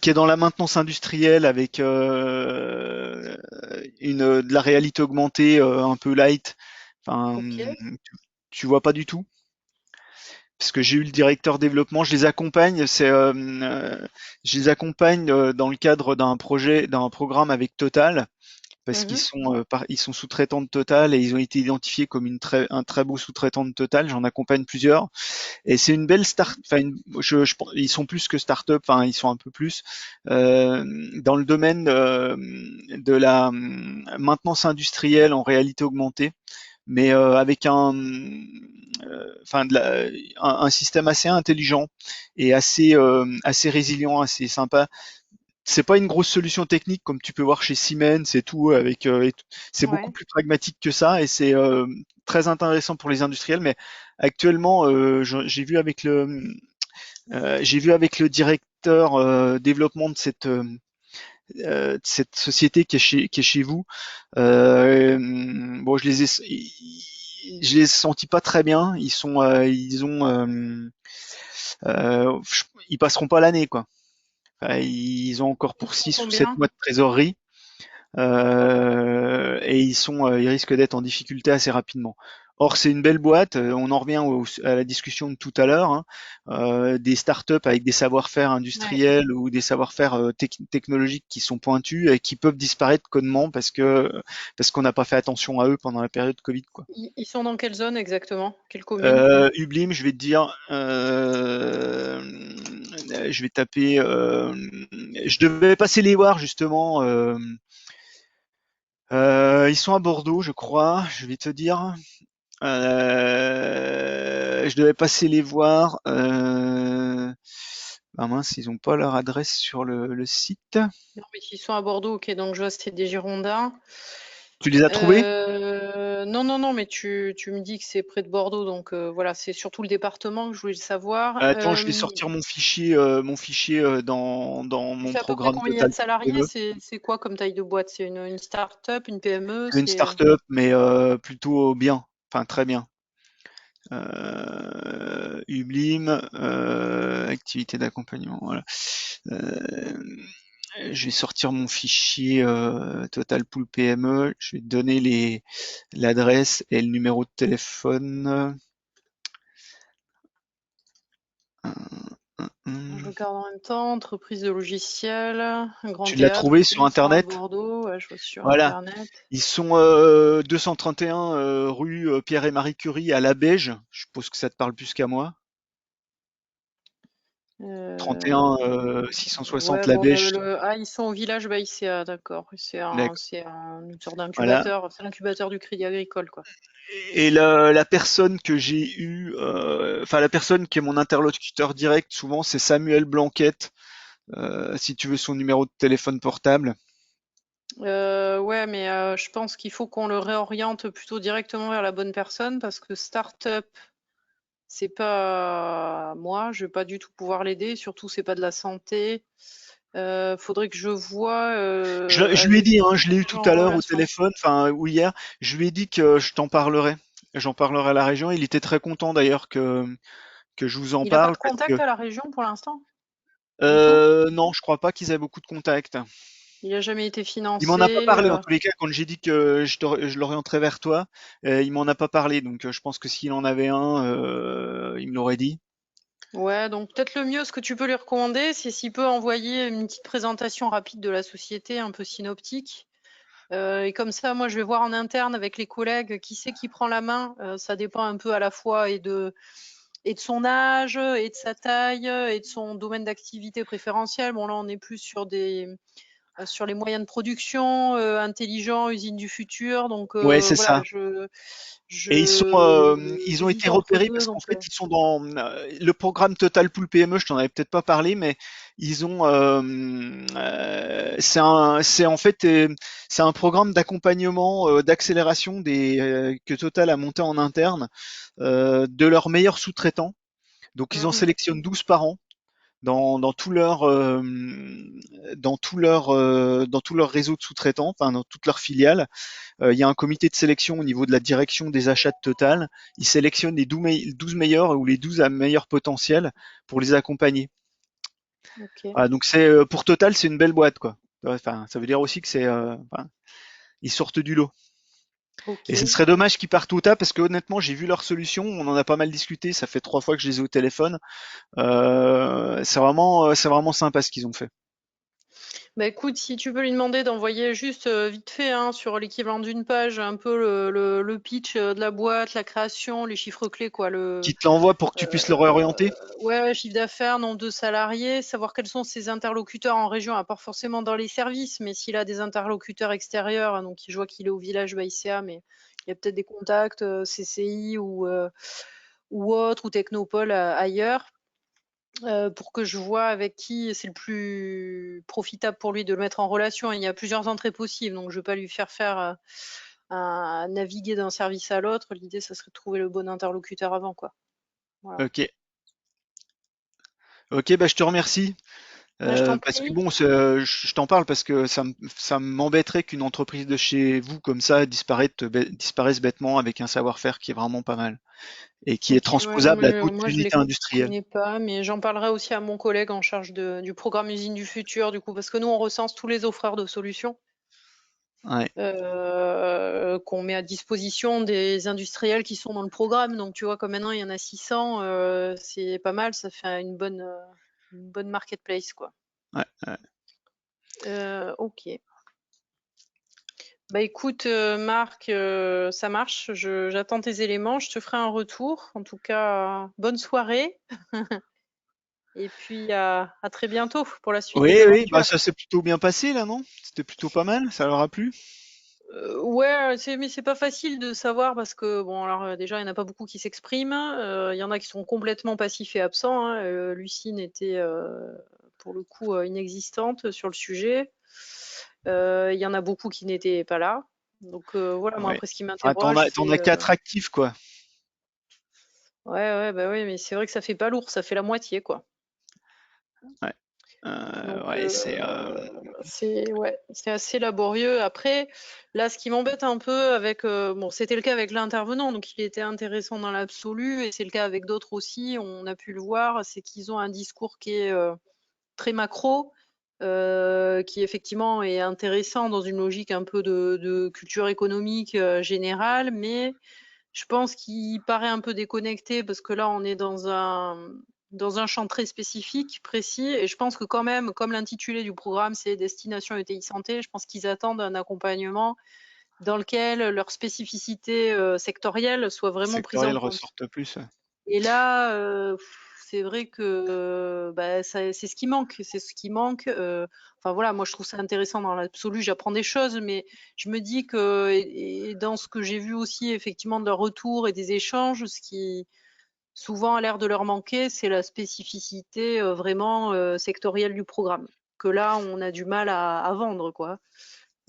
qui est dans la maintenance industrielle avec de la réalité augmentée un peu light. Enfin, Ok. tu vois pas du tout? Parce que j'ai eu le directeur développement, je les accompagne, je les accompagne dans le cadre d'un programme avec Total, parce qu'ils Mhm. sont, ils sont sous-traitants de Total et ils ont été identifiés comme un très beau sous-traitant de Total. J'en accompagne plusieurs et c'est une belle start. Enfin, ils sont plus que start-up, enfin ils sont un peu plus dans le domaine de la maintenance industrielle en réalité augmentée, mais avec un système assez intelligent et assez résilient, assez sympa. C'est pas une grosse solution technique comme tu peux voir chez Siemens et tout, c'est beaucoup Ouais. plus pragmatique que ça et c'est très intéressant pour les industriels. Mais actuellement, j'ai vu avec le directeur développement de cette société qui est chez vous. Bon, je les ai sentis pas très bien. Ils passeront pas l'année, quoi. Ils ont encore Ils pour sont 6 ou 7 combien? mois de trésorerie. Et ils risquent d'être en difficulté assez rapidement. Or, c'est une belle boîte. On en revient à la discussion de tout à l'heure, hein. Des startups avec des savoir-faire Ouais. industriels ou des savoir-faire technologiques qui sont pointus et qui peuvent disparaître connement parce qu'on n'a pas fait attention à eux pendant la période Covid, quoi. Ils sont dans quelle zone exactement? Quelle commune? Ublim, je vais te dire, je vais taper. Je devais passer les voir justement. Ils sont à Bordeaux, je crois. Je vais te dire. Je devais passer les voir. Ah mince, ils ont pas leur adresse sur le site. Non, mais s'ils sont à Bordeaux, ok, donc je vois c'est des Girondins. Tu les as trouvés? Non, non, non, mais tu me dis que c'est près de Bordeaux, donc voilà, c'est surtout le département que je voulais le savoir. Attends, je vais sortir mon fichier dans Tu mon sais à peu près programme combien il y a Total de salariés? PME. C'est quoi comme taille de boîte? C'est une start-up, une PME? C'est une C'est start-up, mais plutôt bien, enfin très bien. Ublim, activité d'accompagnement, voilà. Je vais sortir mon fichier Total Pool PME. Je vais te donner l'adresse et le numéro de téléphone. Je regarde en même temps, entreprise de logiciels, un grand Tu l'as théâtre, trouvé ok, sur ils sont à Internet? Bordeaux, ouais, je vois sur Voilà. Internet. Ils sont 231 rue Pierre et Marie Curie à La Beige. Je suppose que ça te parle plus qu'à moi. 31 Ouais, 660 La bon, Bêche. ils sont au village Baïséa, d'accord. C'est D'accord. une sorte Voilà. d'incubateur, c'est l'incubateur du Crédit Agricole, quoi. Et la personne que j'ai eue, enfin la personne qui est mon interlocuteur direct, souvent c'est Samuel Blanquette, si tu veux son numéro de téléphone portable. Ouais, mais je pense qu'il faut qu'on le réoriente plutôt directement vers la bonne personne parce que start-up, c'est pas moi, je vais pas du tout pouvoir l'aider, surtout c'est pas de la santé. Faudrait que je vois Je lui ai avec dit, hein, je l'ai eu qui tout en à l'heure au relation. téléphone, enfin ou hier, je lui ai dit que je t'en parlerai. J'en parlerai à la région. Il était très content d'ailleurs que je vous en Il a pas parle de parce que contact à la région pour l'instant, du tout. non, je crois pas qu'ils aient beaucoup de contacts. Il a jamais été Il m'en a pas financé. parlé en tous les cas quand j'ai dit que je l'orienterais vers toi. Il m'en a pas parlé, donc je pense que s'il en avait un, il me l'aurait dit. Ouais, donc peut-être le mieux, ce que tu peux lui recommander, c'est s'il peut envoyer une petite présentation rapide de la société, un peu synoptique. Et comme ça, moi, je vais voir en interne avec les collègues qui c'est qui prend la main. Ça dépend un peu à la fois et de son âge, et de sa taille, et de son domaine d'activité préférentiel. Bon, là, on est plus sur les moyens de production, intelligents, usines du futur. Donc Ouais, c'est voilà, ça. Et ils ont j'hésite été entre repérés deux. parce qu'en Donc fait, ils sont dans le programme Total Pool PME. Je t'en avais peut-être pas parlé, mais ils ont, c'est en fait, c'est un programme d'accompagnement, d'accélération que Total a monté en interne de leurs meilleurs sous-traitants. Donc, ils en sélectionnent 12 par an dans tout leur dans tout leur réseau de sous-traitants, enfin dans toutes leurs filiales. Il y a un comité de sélection au niveau de la direction des achats de Total. Ils sélectionnent les 12 meilleurs ou les 12 à meilleur potentiel pour les accompagner. ok, Voilà, donc pour Total, c'est une belle boîte quoi. Enfin, ça veut dire aussi que ils sortent du lot. Et ce ok. serait dommage qu'ils partent au tas parce que honnêtement, j'ai vu leur solution, on en a pas mal discuté, ça fait 3 fois que je les ai au téléphone. C'est vraiment sympa ce qu'ils ont fait. Bah écoute, si tu peux lui demander d'envoyer juste vite fait hein, sur l'équivalent d'une page un peu le pitch de la boîte, la création, les chiffres clés, quoi. Qui te l'envoie pour que tu puisses le réorienter. Ouais, chiffre d'affaires, nombre de salariés, savoir quels sont ses interlocuteurs en région, à part forcément dans les services, mais s'il a des interlocuteurs extérieurs, hein, donc je vois qu'il est au village Baïséa, mais il y a peut-être des contacts CCI ou autres, ou Technopole ailleurs. Pour que je vois avec qui c'est le plus profitable pour lui de le mettre en relation. Il y a plusieurs entrées possibles, donc je ne vais pas lui faire naviguer d'un service à l'autre. L'idée, ça serait de trouver le bon interlocuteur avant, quoi. Voilà. Ok. Ok, bah je te remercie. Bah, je t'en Parce que prie. bon, je t'en parle parce que ça m'embêterait qu'une entreprise de chez vous comme ça disparaisse bêtement avec un savoir-faire qui est vraiment pas mal et qui est Ok, ouais, non, transposable à mais d'autres moi je les unités industrielles. connais pas, mais j'en parlerai aussi à mon collègue en charge du programme Usine du Futur, du coup, parce que nous on recense tous les offreurs de solutions. Ouais. Qu'on met à disposition des industriels qui sont dans le programme. Donc, tu vois, comme maintenant il y en a 600, c'est pas mal, ça fait une bonne marketplace, quoi. Ouais, ouais. Ok. Bah écoute, Marc, ça marche. J'attends tes éléments, je te ferai un retour. En tout cas, bonne soirée. Et puis à très bientôt pour la suite des Oui, oui, bah aventures. ça s'est plutôt bien passé là, non? C'était plutôt pas mal, ça leur a plu? Ouais, mais c'est pas facile de savoir parce que bon, alors déjà, il y en a pas beaucoup qui s'expriment. Il y en a qui sont complètement passifs et absents, hein. Lucine était pour le coup inexistante sur le sujet. Il y en a beaucoup qui n'étaient pas là. Donc voilà, moi Ouais. après ce qui Enfin, m'interroge, t'en c'est as 4 actifs quoi. ouais, bah oui, mais c'est vrai que ça fait pas lourd, ça fait la moitié, quoi. Ouais. Donc Ouais, c'est assez laborieux. Après, là, ce qui m'embête un peu avec bon, c'était le cas avec l'intervenant, donc il était intéressant dans l'absolu, et c'est le cas avec d'autres aussi. On a pu le voir, c'est qu'ils ont un discours qui est très macro, qui effectivement est intéressant dans une logique un peu de culture économique générale, mais je pense qu'il paraît un peu déconnecté parce que là, on est dans un champ très spécifique, précis, et je pense que quand même, comme l'intitulé du programme, c'est Destination ETI Santé, je pense qu'ils attendent un accompagnement dans lequel leur spécificité sectorielle soit vraiment prise en sectoriels compte. ressortent plus. Et là, c'est vrai que c'est ce qui manque. C'est ce qui manque. Enfin voilà, moi je trouve ça intéressant dans l'absolu, j'apprends des choses, mais je me dis que, et dans ce que j'ai vu aussi effectivement de leur retour et des échanges, ce qui souvent a l'air de leur manquer, c'est la spécificité vraiment sectorielle du programme. Que là, on a du mal à vendre, quoi.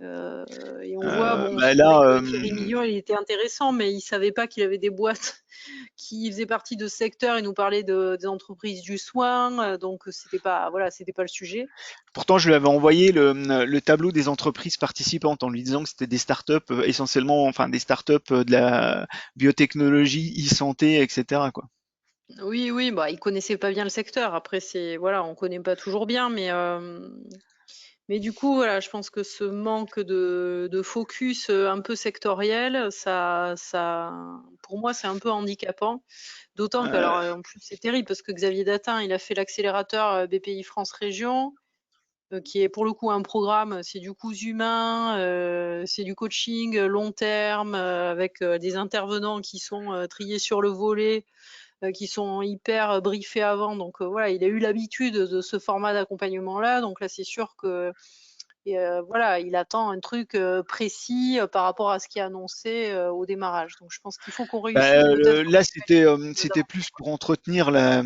Et on voit, bon, c'est vrai Là, que Thierry Millon, il était intéressant, mais il savait pas qu'il avait des boîtes qui faisaient partie de ce secteur. Il nous parlait des entreprises du soin, donc c'était pas, voilà, c'était pas le sujet. pourtant, je lui avais envoyé le tableau des entreprises participantes en lui disant que c'était des startups essentiellement, enfin des startups de la biotechnologie, e-santé, etc., quoi. Oui, oui, bah, il connaissait pas bien le secteur. Après, c'est, voilà, on connaît pas toujours bien, mais du coup, voilà, je pense que ce manque de focus un peu sectoriel, pour moi, c'est un peu handicapant. D'autant que, alors, en plus, c'est terrible parce que Xavier Datin, il a fait l'accélérateur BPI France Région, qui est pour le coup un programme, c'est du coût humain, c'est du coaching long terme, avec des intervenants qui sont triés sur le volet, qui sont hyper briefés avant. Donc voilà, il a eu l'habitude de ce format d'accompagnement-là. Donc là, c'est sûr que voilà, il attend un truc précis par rapport à ce qui est annoncé au démarrage. Donc je pense qu'il faut qu'on réussisse peut-être Là, c'était d'abord. plus pour entretenir la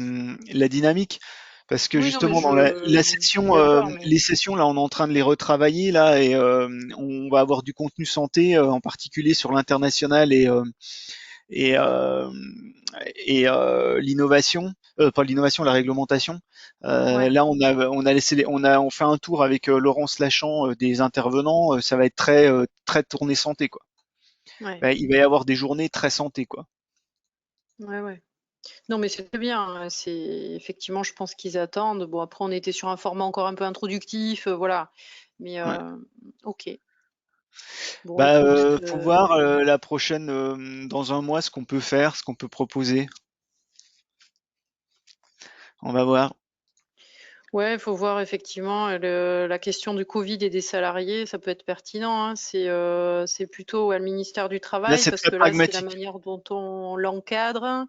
dynamique. Parce que Oui, non, mais justement, dans la je suis session, d'accord, mais les sessions, là, on est en train de les retravailler, là, et on va avoir du contenu santé, en particulier sur l'international et, euh, l'innovation, pas l'innovation, la réglementation. ouais, Là, on fait un tour avec Laurence Lachant des intervenants. Ça va être très tourné santé, quoi. ouais, Il va y avoir des journées très santé, quoi. ouais, ouais. Non, mais c'est très bien, hein. C'est effectivement, je pense qu'ils attendent. Bon, après, on était sur un format encore un peu introductif, voilà. Mais Ouais. ok. Bon, écoute, Faut voir la prochaine, dans un mois, ce qu'on peut faire, ce qu'on peut proposer. On va voir. ouais, il faut voir effectivement la question du Covid et des salariés, ça peut être pertinent, hein. C'est plutôt le ministère du Là, Travail c'est parce très que là, c'est la pragmatique. manière dont on l'encadre.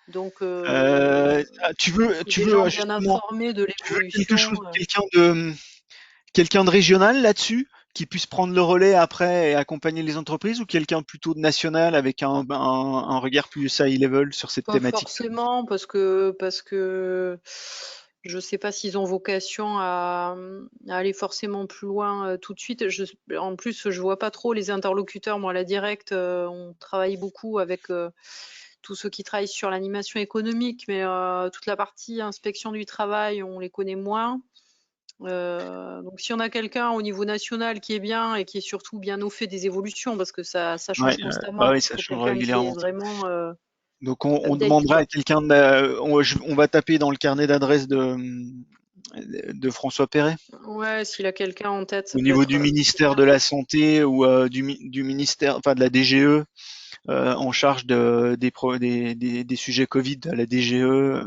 Donc, c'est Tu des veux gens bien justement, informés de tu veux quelque chose, l'évolution. quelqu'un de régional là-dessus, qui puisse prendre le relais après et accompagner les entreprises, ou quelqu'un plutôt de national avec un regard plus high level sur cette Pas thématique? forcément, parce que je sais pas s'ils ont vocation à aller forcément plus loin tout de suite. En plus, je vois pas trop les interlocuteurs. Moi, à la directe, on travaille beaucoup avec tous ceux qui travaillent sur l'animation économique, mais toute la partie inspection du travail, on les connaît moins. Donc, si on a quelqu'un au niveau national qui est bien et qui est surtout bien au fait des évolutions, parce que ça change Ouais, bah constamment, oui, il ça faut change quelqu'un qui est régulièrement. vraiment Donc on update, demandera à quoi. quelqu'un on va taper dans le carnet d'adresse de François Perret. Ouais, s'il a quelqu'un en tête, ça Au peut niveau être du c'est ministère bien. de la Santé ou du ministère, enfin de la DGE, en charge des sujets Covid à la DGE,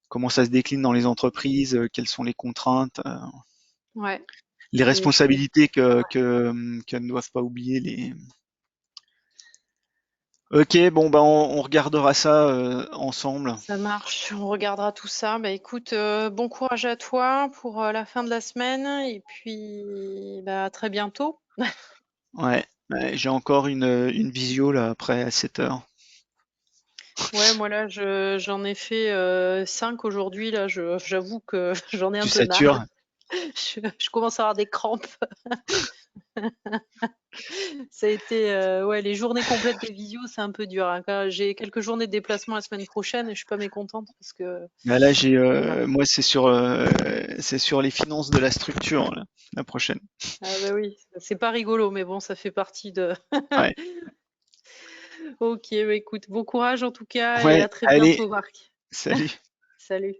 comment ça se décline dans les entreprises, quelles sont les contraintes, Ouais, les c'est responsabilités pas mal. qu'elles ne doivent pas oublier. Ok, bon bah on regardera ça ensemble. Ça marche, on regardera tout ça. Bah écoute, bon courage à toi pour la fin de la semaine et puis bah, à très bientôt. Ouais, ouais, j'ai encore une visio là après à 7 heures. Ouais, moi là, j'en ai fait 5 aujourd'hui. Là, j'avoue que j'en ai un Tu peu marre. satures. Je commence à avoir des crampes. Ça a été, ouais, les journées complètes des visios, c'est un peu dur, hein. J'ai quelques journées de déplacement la semaine prochaine et je suis pas mécontente parce que Là, voilà. moi c'est sur les finances de la structure là, la prochaine. Ah bah oui, c'est pas rigolo, mais bon, ça fait partie de. Ouais, Ok, bah écoute, bon courage en tout cas et ouais, à très allez, bientôt, Marc. salut. Salut.